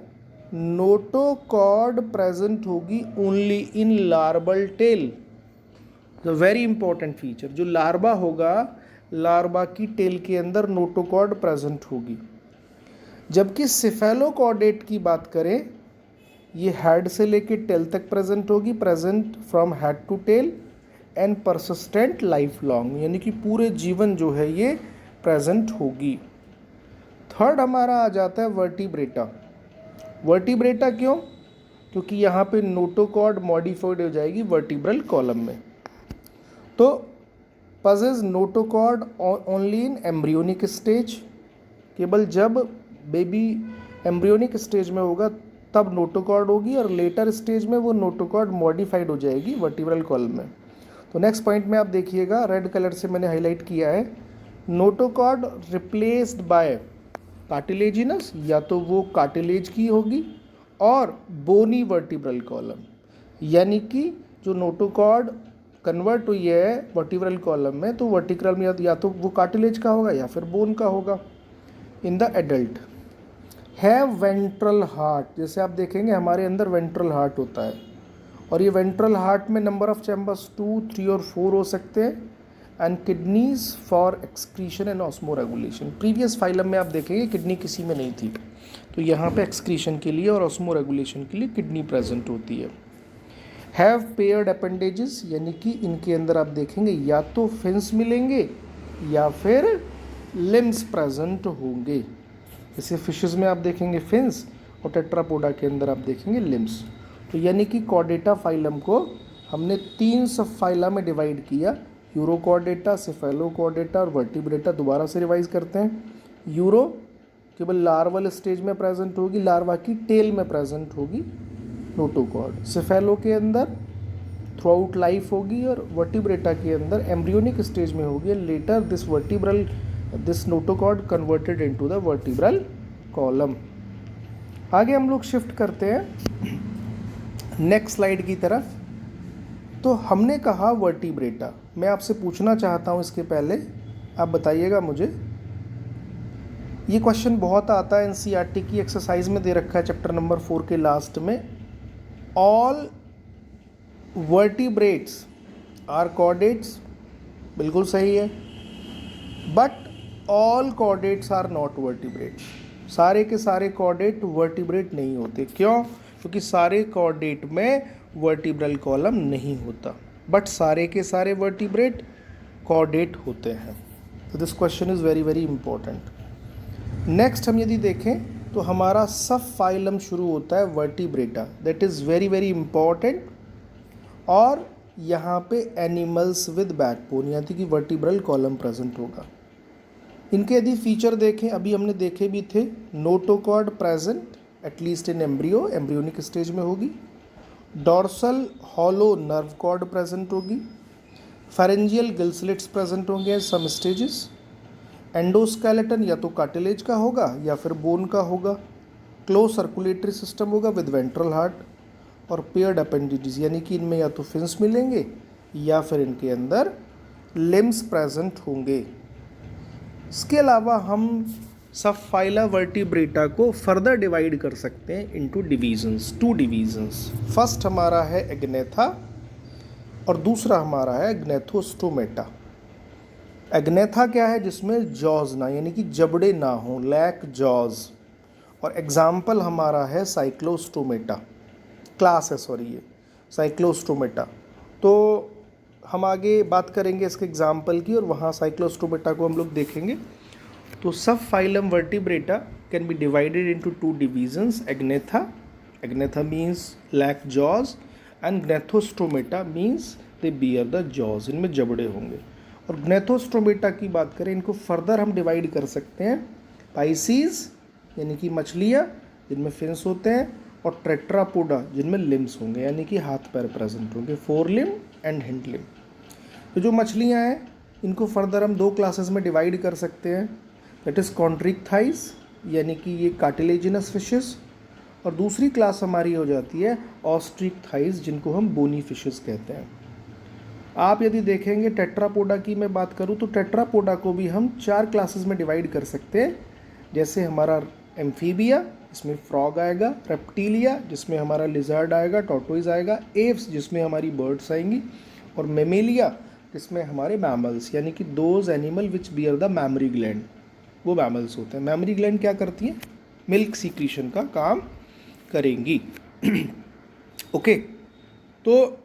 नोटोकॉर्ड प्रेजेंट होगी ओनली इन लार्बल tail. The very important feature, जो लार्वा होगा, लार्वा की टेल के अंदर नोटोकॉर्ड प्रेजेंट होगी। जबकि सिफेलोकॉर्डेट की बात करें, ये हेड से लेके टेल तक प्रेजेंट होगी, present from head to tail and persistent life long, यानी कि पूरे जीवन जो है ये प्रेजेंट होगी। थर्ड हमारा आ जाता है वर्टिब्रेटा। वर्टिब्रेटा क्यों? क्योंकि यहाँ पे नोटोकॉर्ड मॉडिफाइड हो जाएगी वर्टिब्रल कॉलम में। तो पजेज notochord only in embryonic stage, केवल जब बेबी एम्ब्रियोनिक स्टेज में होगा तब नोटोकॉर्ड होगी, और लेटर स्टेज में वो नोटोकॉर्ड मॉडिफाइड हो जाएगी वर्टिब्रल कॉलम में। तो नेक्स्ट पॉइंट में आप देखिएगा, रेड कलर से मैंने हाईलाइट किया है, नोटोकॉर्ड रिप्लेस्ड बाय कार्टिलेजिनस, या तो वो कार्टिलेज की होगी, और बोनी वर्टिब्रल कॉलम, यानी कि जो नोटोकॉर्ड कन्वर्ट हुई है वर्टिब्रल कॉलम में, तो वर्टिब्रल में या तो वो कार्टिलेज का होगा या फिर बोन का होगा। In the adult have ventral heart, जैसे आप देखेंगे हमारे अंदर वेंट्रल हार्ट होता है, और ये वेंट्रल हार्ट में नंबर ऑफ चैम्बर्स 2, 3 और 4 हो सकते हैं। And kidneys for excretion and osmo regulation. Previous phylum में आप देखेंगे किडनी किसी में नहीं थी, तो यहाँ पे एक्सक्रीशन के लिए और ऑस्मो रेगुलेशन के लिए किडनी प्रेजेंट होती है। हैव पेयर्ड अपेंडेजेस, यानी कि इनके अंदर आप देखेंगे या तो फिन्स मिलेंगे या फिर लिम्स प्रेजेंट होंगे। जैसे फिशेस में आप देखेंगे फिन्स, और टेट्रापोडा के अंदर आप देखेंगे लिम्स। तो यानी कि कॉर्डेटा फाइलम को हमने 3 सब फाइला में डिवाइड किया, यूरोकॉर्डेटा, सिफेलोकॉर्डेटा और वर्टिब्रेटा। दोबारा से रिवाइज करते हैं। यूरो केवल लार्वल स्टेज में प्रेजेंट होगी, लार्वा की टेल में प्रेजेंट होगी नोटोकॉर्ड। सिफेलो के अंदर थ्रू आउट लाइफ होगी, और वर्टिब्रेटा के अंदर एम्ब्रियोनिक स्टेज में होगी। Later this notochord converted into the vertebral column. आगे हम लोग शिफ्ट करते हैं नेक्स्ट स्लाइड की तरफ। तो हमने कहा वर्टिब्रेटा, मैं आपसे पूछना चाहता हूँ इसके पहले आप बताइएगा मुझे, ये क्वेश्चन बहुत आता है, एनसीईआरटी की एक्सरसाइज में दे रखा है चैप्टर नंबर 4 के लास्ट में, ऑल वर्टिब्रेट्स आर कॉर्डेट्स। बिल्कुल सही है, but all chordates are not vertebrates. सारे के सारे कॉर्डेट वर्टिब्रेट नहीं होते। क्यों? क्योंकि सारे कॉर्डेट में वर्टिब्रल कॉलम नहीं होता, बट सारे के सारे वर्टिब्रेट कॉर्डेट होते हैं। तो this question is very very important. Next हम यदि देखें तो हमारा सब फाइलम शुरू होता है vertebrata, that is very very important. और यहाँ पे एनिमल्स विद बैकबोन, यानी कि वर्टिब्रल कॉलम प्रेजेंट होगा। इनके यदि फीचर देखें, अभी हमने देखे भी थे, notochord present at least in embryo, embryonic stage में होगी। Dorsal hollow nerve cord present होगी। फेरेंजियल गिल स्लिट्स प्रेजेंट होंगे सम स्टेजेस। एंडोस्केलेटन या तो कार्टिलेज का होगा या फिर बोन का होगा। क्लोज सर्कुलेटरी सिस्टम होगा विद वेंट्रल हार्ट। और पेयर्ड अपेंडेजेस, यानी कि इनमें या तो फिन्स मिलेंगे या फिर इनके अंदर लिम्स प्रेजेंट होंगे। इसके अलावा हम सब फाइला वर्टिब्रेटा को फर्दर डिवाइड कर सकते हैं इनटू डिवीजन्स, 2 डिवीजन्स। फर्स्ट हमारा है एग्नेथा और दूसरा हमारा है ग्नेथोस्टोमेटा। एग्नेथा क्या है? जिसमें जॉज ना यानी कि जबड़े ना हो, लैक जॉज। और एग्जाम्पल हमारा है साइक्लोस्टोमेटा, क्लास है सॉरी ये साइक्लोस्टोमेटा। तो हम आगे बात करेंगे इसके एग्जाम्पल की और वहाँ साइक्लोस्टोमेटा को हम लोग देखेंगे। तो subphylum vertebrata can be divided into 2 divisions, agnatha means lack jaws and gnathostomata means they bear the jaws, इनमें जबड़े होंगे। और ग्नेथोस्टोमेटा की बात करें, इनको फर्दर हम डिवाइड कर सकते हैं पाइसीज यानी कि मछलियाँ जिनमें फिन्स होते हैं, और टेट्रापोडा जिनमें लिम्स होंगे यानी कि हाथ पैर प्रेजेंट होंगे, 4 लिम एंड हिंड लिम। तो जो मछलियाँ हैं इनको फर्दर हम 2 क्लासेस में डिवाइड कर सकते हैं, दैट इज़ कॉन्ट्रिक थाइस यानी कि ये कार्टिलेजिनस फिशेस, और दूसरी क्लास हमारी हो जाती है ऑस्ट्रिक थाइस जिनको हम बोनी फिशेस कहते हैं। आप यदि देखेंगे टेट्रापोडा की मैं बात करूँ तो टेट्रापोडा को भी हम 4 क्लासेस में डिवाइड कर सकते हैं, जैसे हमारा एम्फीबिया जिसमें फ्रॉग आएगा, रेप्टिलिया जिसमें हमारा लिजर्ड आएगा, टॉर्टोइज आएगा, एव्स जिसमें हमारी बर्ड्स आएंगी, और मेमेलिया जिसमें हमारे मैमल्स यानी कि those animal which bear the mammary gland, वो मैमल्स होते हैं। मैमरी ग्लैंड क्या करती हैं? मिल्क सीक्रीशन का काम करेंगी। ओके, तो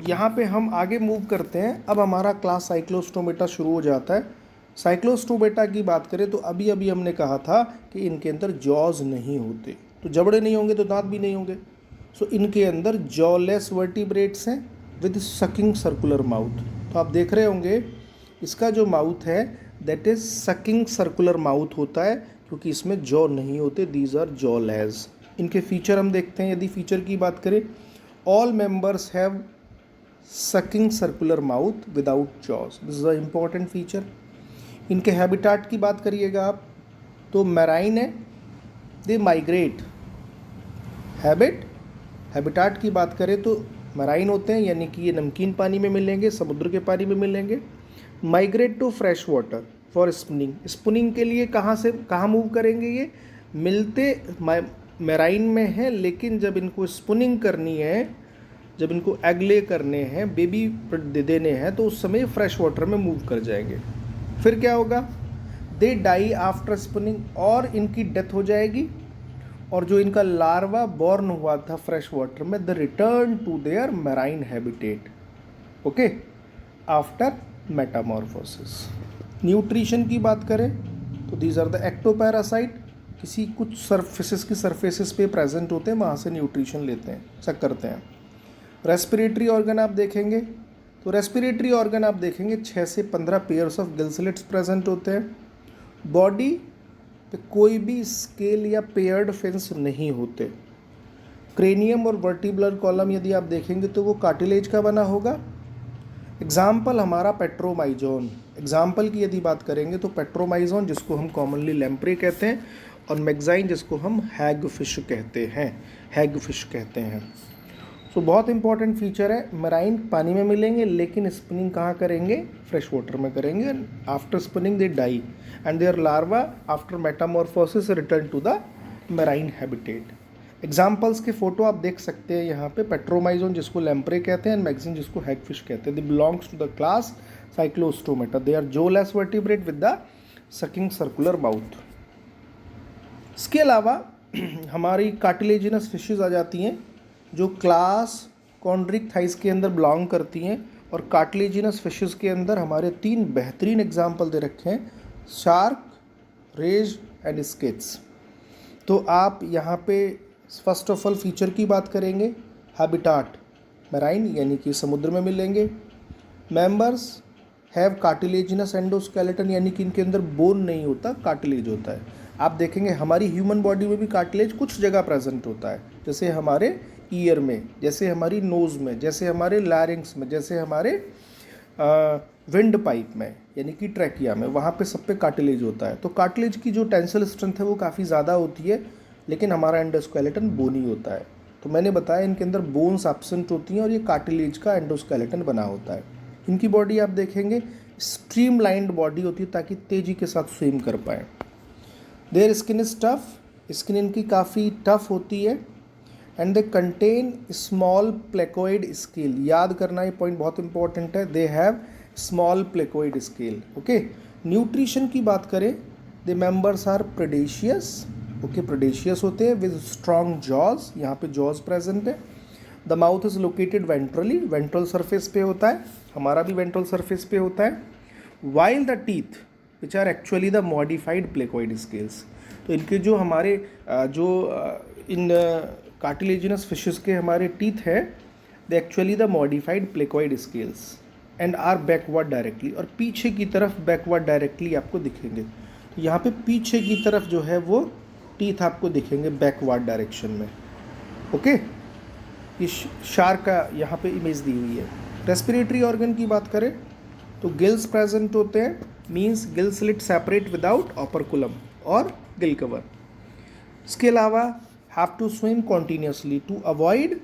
यहाँ पे हम आगे मूव करते हैं। अब हमारा क्लास साइक्लोस्टोमेटा शुरू हो जाता है। साइक्लोस्टोमेटा की बात करें तो अभी अभी हमने कहा था कि इनके अंदर जॉज नहीं होते, तो जबड़े नहीं होंगे तो दांत भी नहीं होंगे। सो इनके अंदर जॉलेस वर्टिब्रेट्स हैं विद सकिंग सर्कुलर माउथ। तो आप देख रहे होंगे इसका जो माउथ है that is sucking circular mouth होता है, क्योंकि इसमें जॉ नहीं होते, दीज आर जॉलेस। इनके फीचर हम देखते हैं। यदि फीचर की बात करें, all members have sucking circular mouth without jaws, this is a important feature. इनके हैबिटाट की बात करिएगा आप तो मैराइन है, दे माइग्रेट। हैबिटाट की बात करें तो मैराइन होते हैं यानी कि ये नमकीन पानी में मिलेंगे, समुद्र के पानी में मिलेंगे। Migrate to fresh water for spawning, spawning के लिए कहाँ से कहाँ मूव करेंगे? ये मिलते मैराइन में है, लेकिन जब इनको स्पूनिंग करनी है, जब इनको एग ले करने हैं, बेबी देने हैं, तो उस समय फ्रेश वाटर में मूव कर जाएंगे। फिर क्या होगा? दे डाई आफ्टर स्पूनिंग, और इनकी डेथ हो जाएगी। और जो इनका लार्वा बॉर्न हुआ था फ्रेश वाटर में, the return to their marine habitat, okay, after metamorphosis. Nutrition की बात करें तो दीज आर द एक्टोपैरासाइट, किसी कुछ सरफेसेस की सरफेसेस पे प्रेजेंट होते हैं, वहाँ से न्यूट्रिशन लेते हैं, चेक करते हैं। रेस्पिरेटरी ऑर्गन आप देखेंगे तो रेस्पिरेटरी ऑर्गन आप देखेंगे 6 से 15 pairs of gill slits present होते हैं। बॉडी पे कोई भी स्केल या पेयर्ड फिन्स नहीं होते। क्रेनियम और वर्टिब्रल कॉलम यदि आप देखेंगे तो वो कार्टिलेज का बना होगा। एग्जाम्पल हमारा पेट्रोमाइजोन, एग्जाम्पल की यदि बात करेंगे तो पेट्रोमाइजोन जिसको हम कॉमनली लैम्प्रे कहते हैं, और मैगजाइन जिसको हम हैग फिश कहते हैं। तो बहुत इंपॉर्टेंट फीचर है। मैराइन पानी में मिलेंगे, लेकिन स्पिनिंग कहाँ करेंगे? फ्रेश वाटर में करेंगे। After spawning they die and their larva after metamorphosis return to the marine habitat. Examples के फोटो आप देख सकते हैं यहाँ पे, पेट्रोमाइजोन जिसको लैम्प्रे कहते हैं, मैगजीन जिसको हैगफिश कहते हैं। They belongs to the class cyclostomata, they are jawless vertebrate with the sucking circular mouth. इसके अलावा हमारी कार्टिलेजिनस फिशेज आ जाती हैं जो क्लास कॉन्ड्रिक थाइस के अंदर बिलोंग करती हैं, और कार्टिलेजिनस फिशेस के अंदर हमारे 3 बेहतरीन एग्जाम्पल दे रखे हैं, शार्क, रेज एंड स्किट्स। तो आप यहाँ पे फर्स्ट ऑफ ऑल फीचर की बात करेंगे, हैबिटाट मैराइन यानी कि समुद्र में मिलेंगे। मेंबर्स हैव कार्टिलेजिनस एंडोस्केलेटन यानी कि इनके अंदर बोन नहीं होता, कार्टिलेज होता है। आप देखेंगे हमारी ह्यूमन बॉडी में भी कार्टिलेज कुछ जगह प्रेजेंट होता है, जैसे हमारे ईयर में, जैसे हमारी नोज़ में, जैसे हमारे लैरिंग्स में, जैसे हमारे विंड पाइप में यानी कि ट्रैकिया में, वहाँ पे सब पे कार्टिलेज होता है। तो कार्टिलेज की जो टेंसिल स्ट्रेंथ है वो काफ़ी ज़्यादा होती है, लेकिन हमारा एंडोस्केलेटन बोनी होता है। तो मैंने बताया इनके अंदर बोन्स एब्सेंट होती हैं और ये कार्टिलेज का एंडोस्केलेटन बना होता है। इनकी बॉडी आप देखेंगे स्ट्रीमलाइंड बॉडी होती है ताकि तेज़ी के साथ स्विम कर पाएँ। Their skin is tough, skin इनकी काफ़ी टफ होती है। And they contain small placoid scale, याद करना ये पॉइंट बहुत इंपॉर्टेंट है, they have small placoid scale. Okay, nutrition की बात करें, द मेंबर्स आर प्रेडेशियस, ओके प्रेडेशियस होते हैं विद स्ट्रॉन्ग जॉज, यहाँ पे जॉज प्रेजेंट है। The mouth is located ventrally, ventral surface पे होता है, हमारा भी वेंट्रल सरफेस पे होता है। While the teeth which are actually the modified placoid scales, तो इनके जो हमारे इन कार्टिलेजिनस फिशेस के हमारे टीथ है, they actually the modified placoid scales and are backward directly, और पीछे की तरफ बैकवर्ड डायरेक्टली आपको दिखेंगे। तो यहाँ पे पीछे की तरफ जो है वो टीथ आपको दिखेंगे बैकवर्ड डायरेक्शन में। ओके, ये शार्क का यहाँ पे इमेज दी हुई है। रेस्पिरेटरी ऑर्गन की बात करें तो गिल्स प्रेजेंट होते हैं, means gill slit separate without operculum और गिल कवर। इसके अलावा have to swim continuously to avoid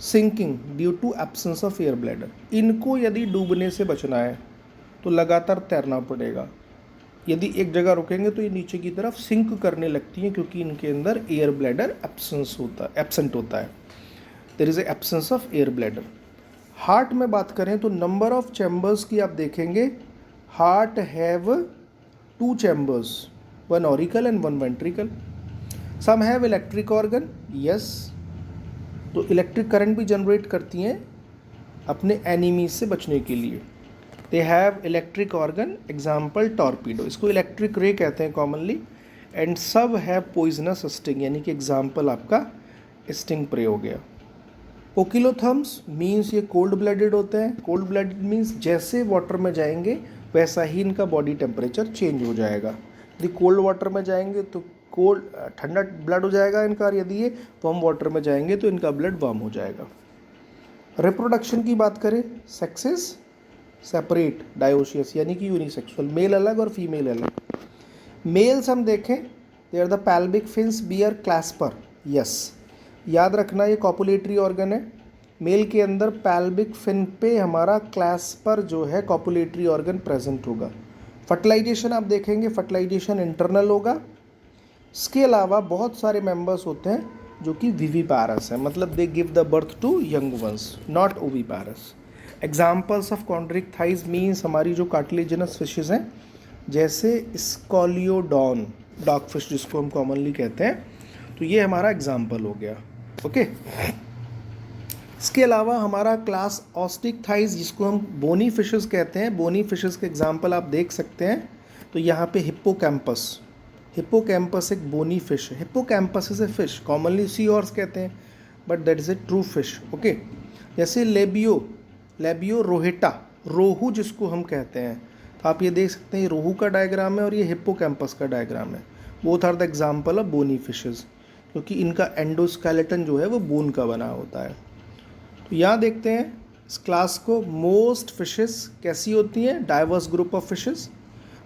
sinking due to absence of air bladder, इनको यदि डूबने से बचना है तो लगातार तैरना पड़ेगा। यदि एक जगह रुकेंगे तो ये नीचे की तरफ सिंक करने लगती हैं क्योंकि इनके अंदर एयर ब्लैडर एब्सेंट होता है, there is a absence of air bladder. Heart में बात करें तो नंबर ऑफ चैम्बर्स की आप देखेंगे, heart have 2 chambers, 1 auricle and 1 ventricle. Some have electric organ, yes, तो इलेक्ट्रिक करंट भी जनरेट करती हैं अपने एनिमीज से बचने के लिए। They have electric organ, example torpedo, इसको इलेक्ट्रिक रे कहते हैं commonly. And some have poisonous sting, यानी कि एग्जाम्पल आपका स्टिंग प्रे हो गया। ओकिलोथम्स मीन्स ये कोल्ड ब्लडेड होते हैं। कोल्ड ब्लडेड मीन्स जैसे वाटर में जाएंगे वैसा ही इनका बॉडी टेम्परेचर चेंज हो जाएगा। यदि कोल्ड वाटर में जाएंगे तो कोल्ड ठंडा ब्लड हो जाएगा इनका, और यदि ये वार्म वाटर में जाएंगे तो इनका ब्लड वार्म हो जाएगा। रिप्रोडक्शन की बात करें, सेक्सेस सेपरेट डायोसियस, यानी कि यूनिसेक्सुअल, मेल अलग और फीमेल अलग। मेल्स हम देखें, they are the pelvic fins bear clasper, yes, याद रखना ये कॉपुलेटरी ऑर्गन है। मेल के अंदर पैल्विक फिन पे हमारा क्लैस्पर जो है कॉपुलेटरी ऑर्गन प्रेजेंट होगा। फर्टिलाइजेशन आप देखेंगे, फर्टिलाइजेशन इंटरनल होगा। इसके अलावा बहुत सारे मेंबर्स होते हैं जो कि विविपारस है, मतलब they give the birth to young ones, not oviparous. Examples of कॉन्ड्रिक थाइज मीन्स हमारी जो कार्टिलेजिनस फिशेज हैं, जैसे स्कॉलियोडॉन डॉग फिश जिसको हम कॉमनली कहते हैं, तो ये हमारा एग्जाम्पल हो गया। ओके, इसके अलावा हमारा क्लास ऑस्टिक थाइज जिसको हम बोनी फिशेस कहते हैं, बोनी फिशेस के एग्जाम्पल आप देख सकते हैं। तो यहाँ पे हिप्पोकैम्पस, हिप्पोकैम्पस एक बोनी फिश है। Hippocampus is a fish, commonly sea horse कहते हैं, but that is a true fish. Okay, जैसे लेबियो रोहेटा, रोहू जिसको हम कहते हैं, तो आप ये देख सकते हैं, ये रोहू का डायग्राम है और ये हिप्पोकैम्पस का डायग्राम है। Both are the example of bony fishes, क्योंकि इनका एंडोस्केलेटन जो है वो बोन का बना होता है। तो यहाँ देखते हैं इस क्लास को, मोस्ट फिशेस कैसी होती हैं, diverse group of fishes,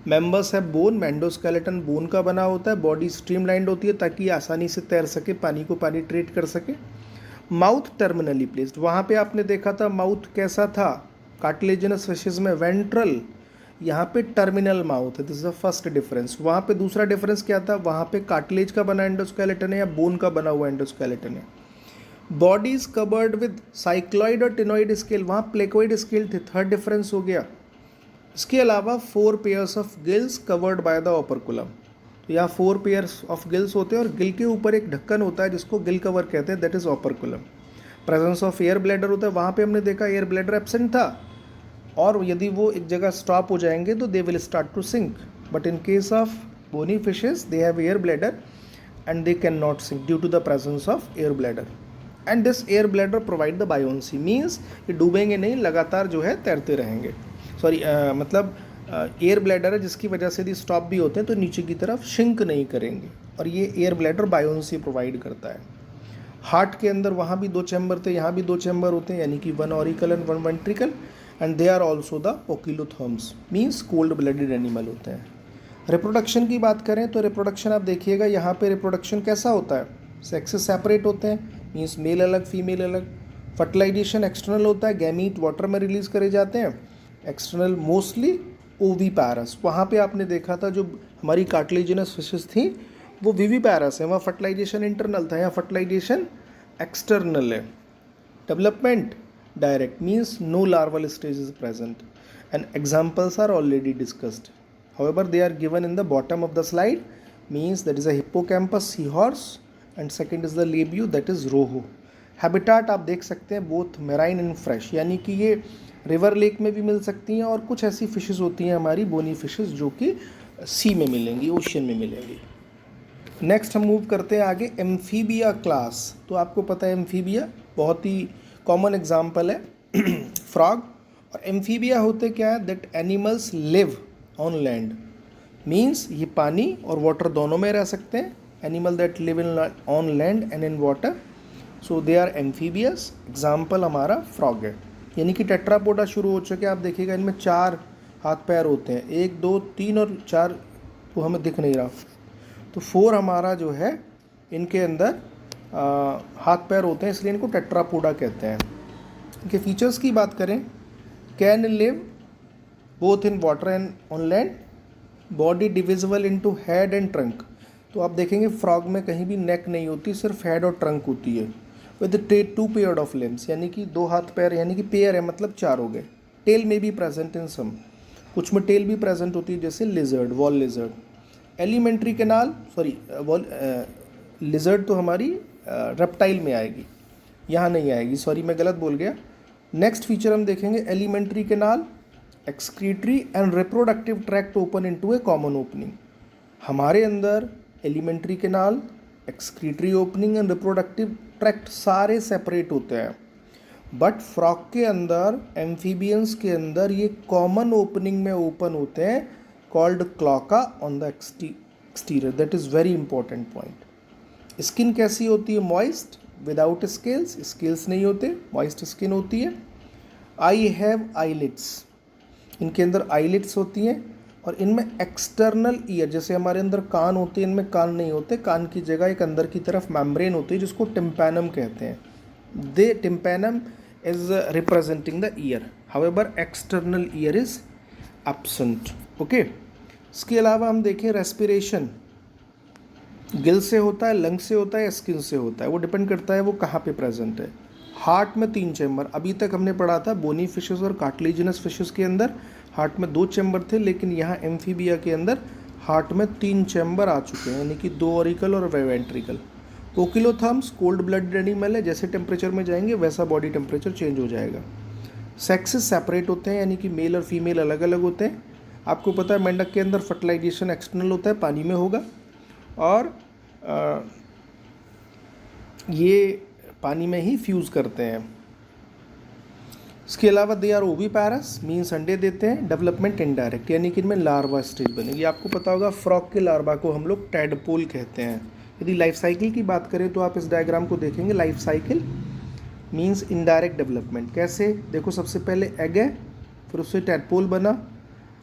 members है बोन, एंडोस्केलेटन बोन का बना होता है, बॉडी स्ट्रीमलाइंड होती है ताकि आसानी से तैर सके, पानी को पानी ट्रीट कर सके। माउथ टर्मिनली प्लेस्ड, वहाँ पे आपने देखा था माउथ कैसा था कार्टिलेजिनस फिशेज में, वेंट्रल, यहाँ पे टर्मिनल माउथ है, this is the first difference. वहाँ पे दूसरा डिफरेंस क्या था, वहाँ पे कार्टिलेज का बना एंडोस्केलेटन है या बोन का बना हुआ एंडोस्केलेटन है। Body is covered with cycloid और टिनोइड स्केल, वहाँ प्लेकोइड स्केल थे, थर्ड डिफरेंस हो गया। इसके अलावा 4 pairs of gills covered by the operculum, तो यहाँ 4 पेयर्स ऑफ गिल्स होते हैं और गिल के ऊपर एक ढक्कन होता है जिसको गिल कवर कहते हैं, that is operculum. Presence of air bladder होता है, वहाँ पे हमने देखा एयर ब्लैडर एब्सेंट था, और यदि वो एक जगह स्टॉप हो जाएंगे तो they will start to sink, but in case of bony fishes they have air bladder and they can not sink due to the presence of air bladder. And this air bladder provide the buoyancy, means ये डूबेंगे नहीं, लगातार जो है तैरते रहेंगे। Sorry मतलब air bladder है जिसकी वजह से यदि स्टॉप भी होते हैं तो नीचे की तरफ शिंक नहीं करेंगे, और ये एयर ब्लैडर बायोन्सी प्रोवाइड करता है। हार्ट के अंदर वहाँ भी 2 चैम्बर थे, यहाँ भी 2 चैम्बर होते हैं, यानी कि 1 auricle and 1 ventricle, and they are also the poikilotherms, means cold blooded animal होते हैं। रिप्रोडक्शन की बात करें तो रिप्रोडक्शन आप देखिएगा, यहाँ पे रिप्रोडक्शन कैसा होता है, सेक्सेस सेपरेट होते हैं, मीन्स मेल अलग फीमेल अलग। फर्टिलाइजेशन एक्सटर्नल होता है, गैमीट वाटर में रिलीज करे जाते हैं, एक्सटर्नल मोस्टली ओवीपैरस। वहाँ पे आपने देखा था जो हमारी कार्टिलेजिनस फिशेस थी वो विवीपैरस है, वहाँ फर्टिलाइजेशन इंटरनल था, यहाँ फर्टिलाइजेशन एक्सटर्नल है। Development direct means no larval stage is present and examples are already discussed, however they are given in the bottom of the slide, means that is a hippocampus seahorse and second is the labio that is rohu. Habitat आप देख सकते हैं both marine and fresh, यानी कि ये river lake में भी मिल सकती हैं और कुछ ऐसी फिशेस होती हैं हमारी बोनी फिशेस जो कि सी में मिलेंगी, ओशियन में मिलेंगी। नेक्स्ट हम मूव करते हैं आगे, एम्फीबिया क्लास। तो आपको पता है एम्फीबिया बहुत ही कॉमन एग्जाम्पल है फ्रॉग। और एम्फीबिया होते क्या है, that animals live on land, means ये पानी और वाटर दोनों में रह सकते हैं। Animal that live in on land and in water, so they are amphibious. Example हमारा फ्रॉग है, यानी कि टेट्रापोडा शुरू हो चुके हैं। आप देखिएगा इनमें 4 हाथ पैर होते हैं, 1 2 3 और 4 वो हमें दिख नहीं रहा, तो 4 हमारा जो है इनके अंदर हाथ पैर होते हैं, इसलिए इनको टेट्रापोडा कहते हैं। इनके फीचर्स की बात करें, can live both in water and on land, body divisible into head and trunk. तो आप देखेंगे फ्रॉग में कहीं भी नेक नहीं होती, सिर्फ हेड और ट्रंक होती है। विद 2 पेयर ऑफ लिम्स, यानी कि 2 हाथ पैर, यानी कि पेयर है मतलब 4 हो गए। टेल में भी प्रेजेंट इन सम, कुछ में टेल भी प्रेजेंट होती है जैसे lizard, wall lizard. Alimentary canal, sorry wall lizard तो हमारी रेप्टाइल में आएगी, यहाँ नहीं आएगी, सॉरी मैं गलत बोल गया। नेक्स्ट फीचर हम देखेंगे, alimentary canal, excretory and reproductive tract open into A common opening. हमारे अंदर alimentary canal, excretory opening and reproductive tract सारे सेपरेट होते हैं, बट फ्रॉग के अंदर, एम्फीबियंस के अंदर ये कॉमन ओपनिंग में ओपन होते हैं, called cloaca on the exterior. That is very important point. Skin कैसी होती है, मॉइस्ट विदाउट स्केल्स, स्केल्स नहीं होते, मॉइस्ट स्किन होती है। आई हैव आईलिड्स, इनके अंदर आईलिड्स होती हैं और इनमें एक्सटर्नल ईयर, जैसे हमारे अंदर कान होते हैं, इनमें कान नहीं होते, कान की जगह एक अंदर की तरफ मेम्ब्रेन होती है जिसको टिम्पैनम कहते हैं। The tympanum is representing the ear, however external ear is absent. Okay, इसके अलावा हम देखें रेस्पिरेशन, गिल से होता है, लंग से होता है या स्किन से होता है, वो डिपेंड करता है वो कहाँ पे प्रेजेंट है। हार्ट में 3 चैम्बर, अभी तक हमने पढ़ा था बोनी फिशेस और कार्टिलेजिनस फिशेस के अंदर हार्ट में 2 चैम्बर थे, लेकिन यहाँ एम्फीबिया के अंदर हार्ट में 3 चैम्बर आ चुके हैं, यानी कि 2 ऑरिकल और वेंट्रिकल। कोकिलोथर्म्स कोल्ड ब्लडेड एनिमल है, जैसे टेम्परेचर में जाएंगे वैसा बॉडी टेम्परेचर चेंज हो जाएगा। सेक्सेस सेपरेट होते हैं, यानी कि मेल और फीमेल अलग अलग होते हैं। आपको पता है मेंढक के अंदर फर्टिलाइजेशन एक्सटर्नल होता है, पानी में होगा, और ये पानी में ही फ्यूज़ करते हैं। इसके अलावा दे आर ओवीपैरस, मीन्स अंडे देते हैं। डेवलपमेंट इनडायरेक्ट, यानी कि इनमें लार्वा स्टेज बनेगी। आपको पता होगा फ्रॉग के लार्वा को हम लोग टैडपोल कहते हैं। यदि लाइफ साइकिल की बात करें तो आप इस डायग्राम को देखेंगे, life cycle means indirect development. कैसे, देखो सबसे पहले एग है, फिर उससे टैडपोल बना,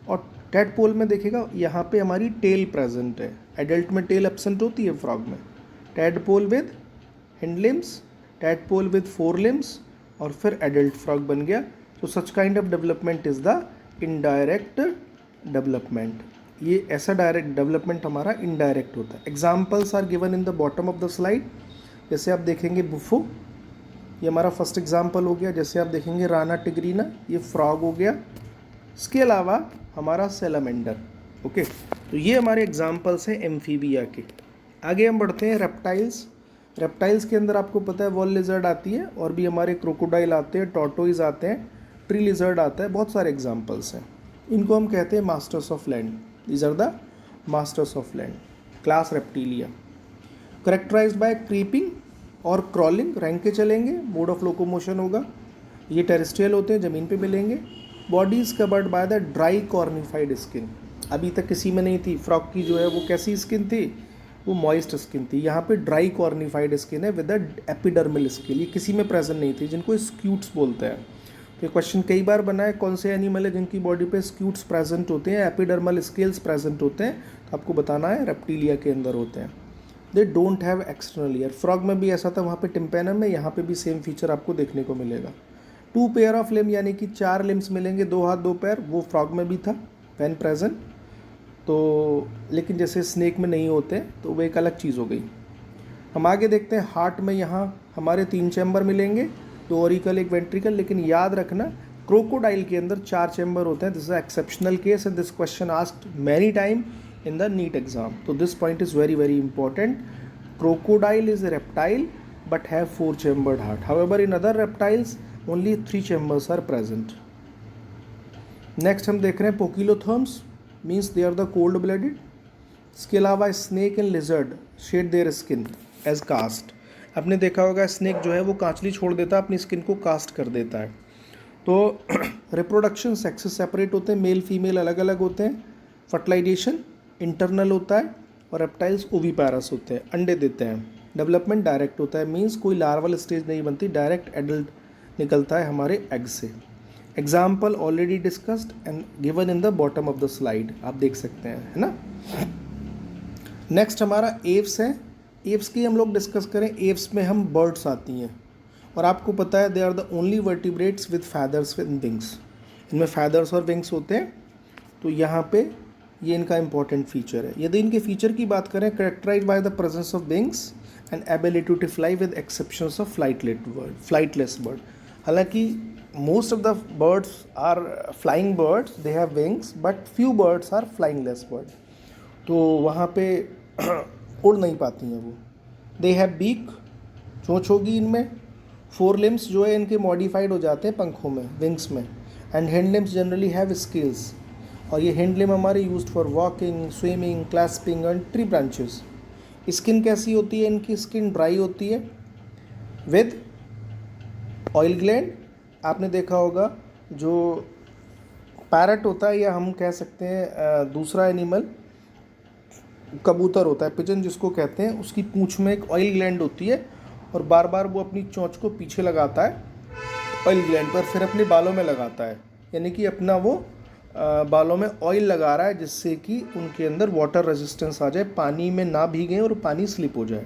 और टैडपोल में देखिएगा यहाँ पे हमारी टेल प्रेजेंट है। एडल्ट में टेल एब्सेंट होती है फ्रॉग में। Tadpole with hind limbs, tadpole with 4 limbs, और फिर एडल्ट फ्रॉग बन गया। तो such kind of development is the indirect development. ये ऐसा डायरेक्ट डेवलपमेंट हमारा इनडायरेक्ट होता है। Examples are given in the bottom of the slide. जैसे आप देखेंगे बुफो, ये हमारा फर्स्ट एग्जाम्पल हो गया। जैसे आप देखेंगे राना टिग्रीना, ये फ्रॉग हो गया। इसके अलावा हमारा सेलामेंडर। ओके, तो ये हमारे एग्जाम्पल्स हैं एम्फीबिया के। आगे हम बढ़ते हैं रेप्टाइल्स। रेप्टाइल्स के अंदर आपको पता है वॉल लिजर्ड आती है, और भी हमारे क्रोकोडाइल आते हैं, टॉर्टोइज आते हैं, ट्री लिजर्ड आता है, बहुत सारे एग्जाम्पल्स हैं। इनको हम कहते हैं masters of land. These are the masters of land. Class reptilia, characterised by creeping और क्रॉलिंग, रैंक के चलेंगे, मोड ऑफ लोकोमोशन होगा। ये टेरेस्ट्रियल होते हैं, ज़मीन पे मिलेंगे। Body is covered by the dry cornified skin, अभी तक किसी में नहीं थी। फ्रॉग की जो है वो कैसी स्किन थी, वो मॉइस्ट स्किन थी। यहाँ पे ड्राई कॉर्निफाइड स्किन है विद एपिडर्मल स्किन, ये किसी में प्रेजेंट नहीं थी, जिनको स्क्यूट्स बोलते हैं। तो ये क्वेश्चन कई बार बना है, कौन से एनिमल है जिनकी बॉडी पे स्क्यूट्स प्रेजेंट होते हैं, एपिडर्मल स्केल्स प्रेजेंट होते हैं, तो आपको बताना है रेप्टिलिया के अंदर होते हैं। They don't have external ear, frog में भी ऐसा था, वहाँ पे टिम्पैनम है, यहाँ पे भी सेम फीचर आपको देखने को मिलेगा। 2 पेयर ऑफ लिम, यानी कि 4 लिम्स मिलेंगे, 2 हाथ 2 पैर, वो फ्रॉग में भी था व्हेन प्रेजेंट, तो लेकिन जैसे स्नेक में नहीं होते, तो वो एक अलग चीज़ हो गई। हम आगे देखते हैं। हार्ट में यहाँ हमारे 3 चैम्बर मिलेंगे, 2 ऑरिकल 1 वेंट्रिकल, लेकिन याद रखना क्रोकोडाइल के अंदर 4 चैम्बर होते हैं। This is exceptional case and this question asked many time in the NEET exam. So this point is very very important. Crocodile is a reptile but have 4 chambered heart. However, in other reptiles only 3 chambers are present. Next हम देख रहे हैं पोकिलोथर्म्स, means they are the cold blooded. इसके अलावा snake and lizard shed their skin as cast. आपने देखा होगा snake जो है वो कांचली छोड़ देता है, अपनी स्किन को कास्ट कर देता है। तो रिप्रोडक्शन सेक्सेस सेपरेट होते हैं, मेल फीमेल अलग अलग होते हैं। फर्टिलाइजेशन इंटरनल होता है और रेप्टाइल्स ओवीपैरस होते हैं, अंडे देते हैं। डेवलपमेंट डायरेक्ट होता है, मींस कोई लार्वल स्टेज नहीं बनती, डायरेक्ट एडल्ट निकलता है हमारे एग से। Example already discussed and given in the bottom of the slide, आप देख सकते हैं, है ना। नेक्स्ट हमारा एव्स है। एव्स की हम लोग डिस्कस करें। एव्स में हम बर्ड्स आती हैं और आपको पता है they are the only vertebrates with feathers with wings. इनमें फैदर्स और विंग्स होते हैं, तो यहाँ पे ये इनका इंपॉर्टेंट फीचर है। यदि इनके फीचर की बात करें, characterize by the presence of wings and ability to fly with exceptions of flightless bird. हालांकि most of the birds are flying birds, they have wings, but few birds are flyingless bird, तो वहाँ पे उड़ नहीं पाती हैं वो। They have beak, चोंच होगी इनमें। 4 लिम्स जो है इनके मॉडिफाइड हो जाते हैं पंखों में, विंग्स में। And hand limbs generally have scales, और ये हैंड लिम हमारे used for walking, swimming, clasping and tree branches. Skin कैसी होती है? इनकी स्किन ड्राई होती है विद ऑयल ग्लैंड। आपने देखा होगा जो पैरट होता है, या हम कह सकते हैं दूसरा एनिमल कबूतर होता है, पिजन जिसको कहते हैं, उसकी पूंछ में एक ऑयल ग्लैंड होती है और बार बार वो अपनी चोंच को पीछे लगाता है ऑयल ग्लैंड पर, फिर अपने बालों में लगाता है, यानी कि अपना वो बालों में ऑयल लगा रहा है, जिससे कि उनके अंदर वाटर रेजिस्टेंस आ जाए, पानी में ना भीगें और पानी स्लिप हो जाए।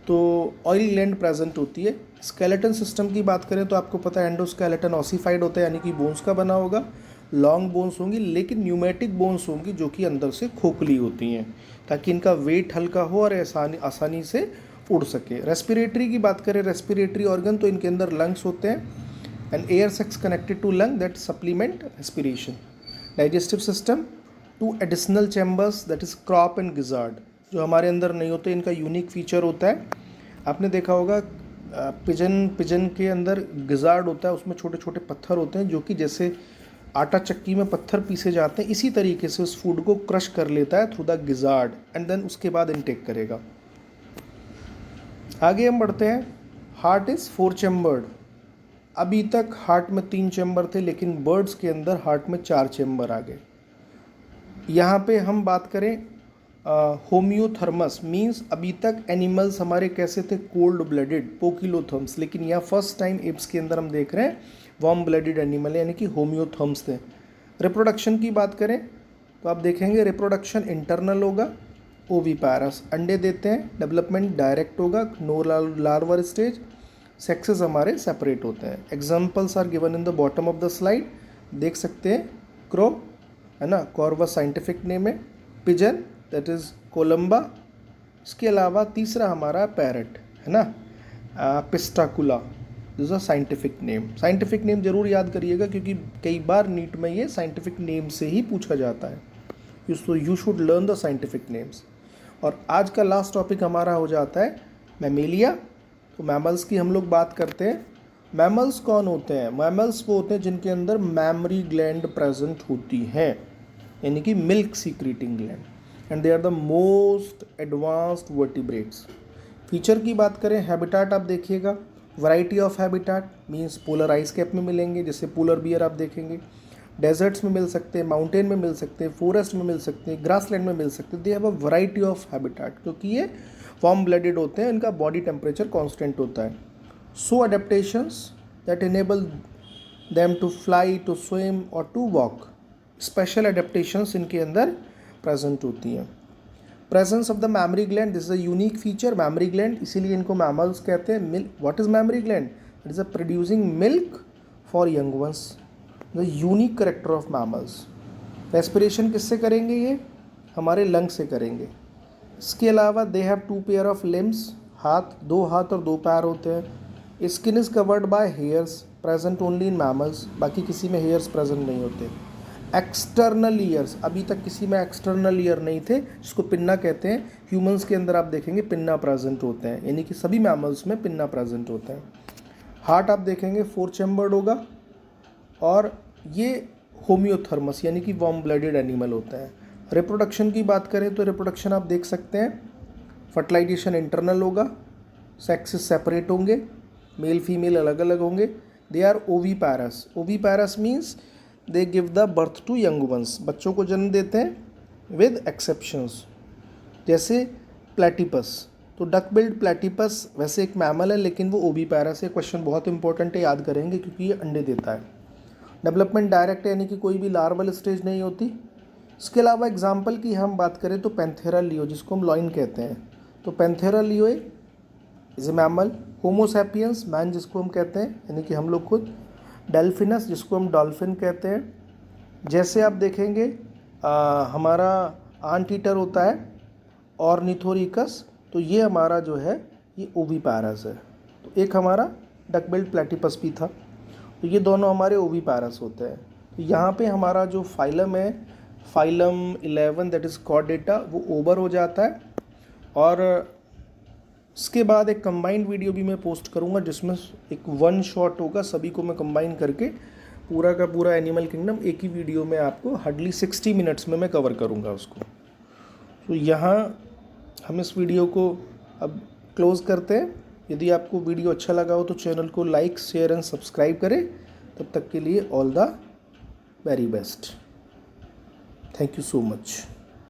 तो ऑयल ग्लैंड प्रेजेंट होती है। स्केलेटन सिस्टम की बात करें तो आपको पता है एंडोस्केलेटन ऑसिफाइड होता है, यानी कि बोन्स का बना होगा। लॉन्ग बोन्स होंगी, लेकिन न्यूमेटिक बोन्स होंगी जो कि अंदर से खोखली होती हैं, ताकि इनका वेट हल्का हो और आसानी से उड़ सके। रेस्पिरेटरी की बात करें, रेस्पिरेटरी ऑर्गन, तो इनके अंदर लंग्स होते हैं and air sacs connected to lung that supplement respiration. Digestive system, 2 additional chambers that is crop and gizzard, जो हमारे अंदर नहीं होते, इनका यूनिक फीचर होता है। आपने देखा होगा पिजन के अंदर गिजार्ड होता है, उसमें छोटे छोटे पत्थर होते हैं, जो कि जैसे आटा चक्की में पत्थर पीसे जाते हैं, इसी तरीके से उस फूड को क्रश कर लेता है through the gizzard and then उसके बाद इनटेक करेगा। आगे हम बढ़ते हैं। Heart is 4 chambered. अभी तक हार्ट में 3 चैम्बर थे, लेकिन बर्ड्स के अंदर हार्ट में 4 चैम्बर आ गए। यहाँ पे हम बात करें होम्योथर्मस, मींस अभी तक एनिमल्स हमारे कैसे थे? कोल्ड ब्लडेड, पोकिलोथर्म्स, लेकिन यहाँ फर्स्ट टाइम एप्स के अंदर हम देख रहे हैं वार्म ब्लडेड एनिमल, यानी कि होम्योथर्म्स थे। रिप्रोडक्शन की बात करें तो आप देखेंगे रिप्रोडक्शन इंटरनल होगा, ओवीपैरस, अंडे देते हैं। डेवलपमेंट डायरेक्ट होगा, नो लार्वर स्टेज। सेक्सेस हमारे सेपरेट होते हैं। Examples are given in the bottom of the slide, देख सकते हैं। क्रो है ना, कॉर्वस साइंटिफिक नेम है। Pigeon that is columba. इसके अलावा तीसरा हमारा पैरट है ना, psittacula, this a scientific name. Scientific name जरूर याद करिएगा, क्योंकि कई बार नीट में ये साइंटिफिक नेम से ही पूछा जाता है, you should learn the scientific names. और आज का लास्ट टॉपिक हमारा हो जाता है मैमेलिया। तो मैमल्स की हम लोग बात करते हैं। मैमल्स कौन होते हैं? मैमल्स वो होते हैं जिनके अंदर मैमरी ग्लैंड प्रेजेंट होती हैं, यानी कि milk secreting gland, and they are the most advanced vertebrates. Feature की बात करें, हैबिटाट आप देखिएगा, variety of habitat means polar ice cap में मिलेंगे, जैसे पोलर बियर आप देखेंगे। डेजर्ट्स में मिल सकते हैं, माउंटेन में मिल सकते हैं, फॉरेस्ट में मिल सकते हैं, ग्रासलैंड में मिल सकते हैं। They have a variety of habitat, क्योंकि ये वार्म ब्लडेड होते हैं, इनका बॉडी टेम्परेचर कांस्टेंट होता है। So adaptations that enable them to fly, to swim और टू वॉक, स्पेशल अडेप्टेशंस इनके अंदर प्रेजेंट होती हैं। Presence of the mammary gland, this is a unique feature, mammary gland, इसीलिए इनको मैमल्स कहते हैं। Milk, what is mammary gland? It is a producing milk for young ones, the unique character of mammals. Respiration किससे करेंगे? ये हमारे lung से करेंगे। इसके अलावा they have 2 pair of limbs, हाथ, 2 हाथ और 2 पैर होते हैं। Skin is covered by hairs present only in mammals, बाकी किसी में हेयर्स प्रेजेंट नहीं होते। एक्सटर्नल ईयर्स, अभी तक किसी में एक्सटर्नल ईयर नहीं थे, जिसको पिन्ना कहते हैं। ह्यूमंस के अंदर आप देखेंगे पिन्ना प्रेजेंट होते हैं, यानी कि सभी मैमल्स में पिन्ना प्रेजेंट होते हैं। हार्ट आप देखेंगे 4 चैम्बर्ड होगा, और ये होम्योथर्मस यानी कि वार्म ब्लडेड एनिमल होता है। रिप्रोडक्शन की बात करें तो रिप्रोडक्शन आप देख सकते हैं, फर्टिलाइजेशन इंटरनल होगा, सेक्सेस सेपरेट होंगे, मेल फीमेल अलग अलग होंगे। They are oviparous. Oviparous means they give the birth to young ones, बच्चों को जन्म देते हैं विद एक्सेप्शंस, जैसे प्लेटिपस। तो डक बिल्ड प्लेटिपस वैसे एक मैमल है, लेकिन वो ओवीपैरस है। क्वेश्चन बहुत इंपॉर्टेंट है, याद करेंगे, क्योंकि ये अंडे देता है। डेवलपमेंट डायरेक्ट है, यानी कि कोई भी लार्वल स्टेज नहीं होती। इसके अलावा एग्जाम्पल की हम बात करें तो पैंथेरा लियो, जिसको हम लॉइन कहते हैं, तो Panthera leo is a mammal. Homo sapiens man, जिसको हम कहते हैं, यानी कि हम लोग खुद। डेल्फिनस, जिसको हम डॉल्फिन कहते हैं। जैसे आप देखेंगे हमारा आंट ईटर होता है ऑर्निथोरिकस, तो ये हमारा जो है ये ओवीपैरस है। तो एक हमारा डक बिल्ड प्लेटिपस भी था, तो ये दोनों हमारे ओवीपैरस होते हैं। तो यहाँ पे हमारा जो फाइलम है, फाइलम 11 दैट इज़ कॉर्डेटा, वो ओवर हो जाता है। और इसके बाद एक कंबाइंड वीडियो भी मैं पोस्ट करूँगा, जिसमें एक 1 शॉट होगा, सभी को मैं कंबाइन करके पूरा का पूरा एनिमल किंगडम एक ही वीडियो में आपको हार्डली 60 मिनट्स में मैं कवर करूँगा उसको। तो यहाँ हम इस वीडियो को अब क्लोज़ करते हैं। यदि आपको वीडियो अच्छा लगा हो तो चैनल को लाइक, शेयर एंड सब्सक्राइब करें। तब तक के लिए all the very best. Thank you so much.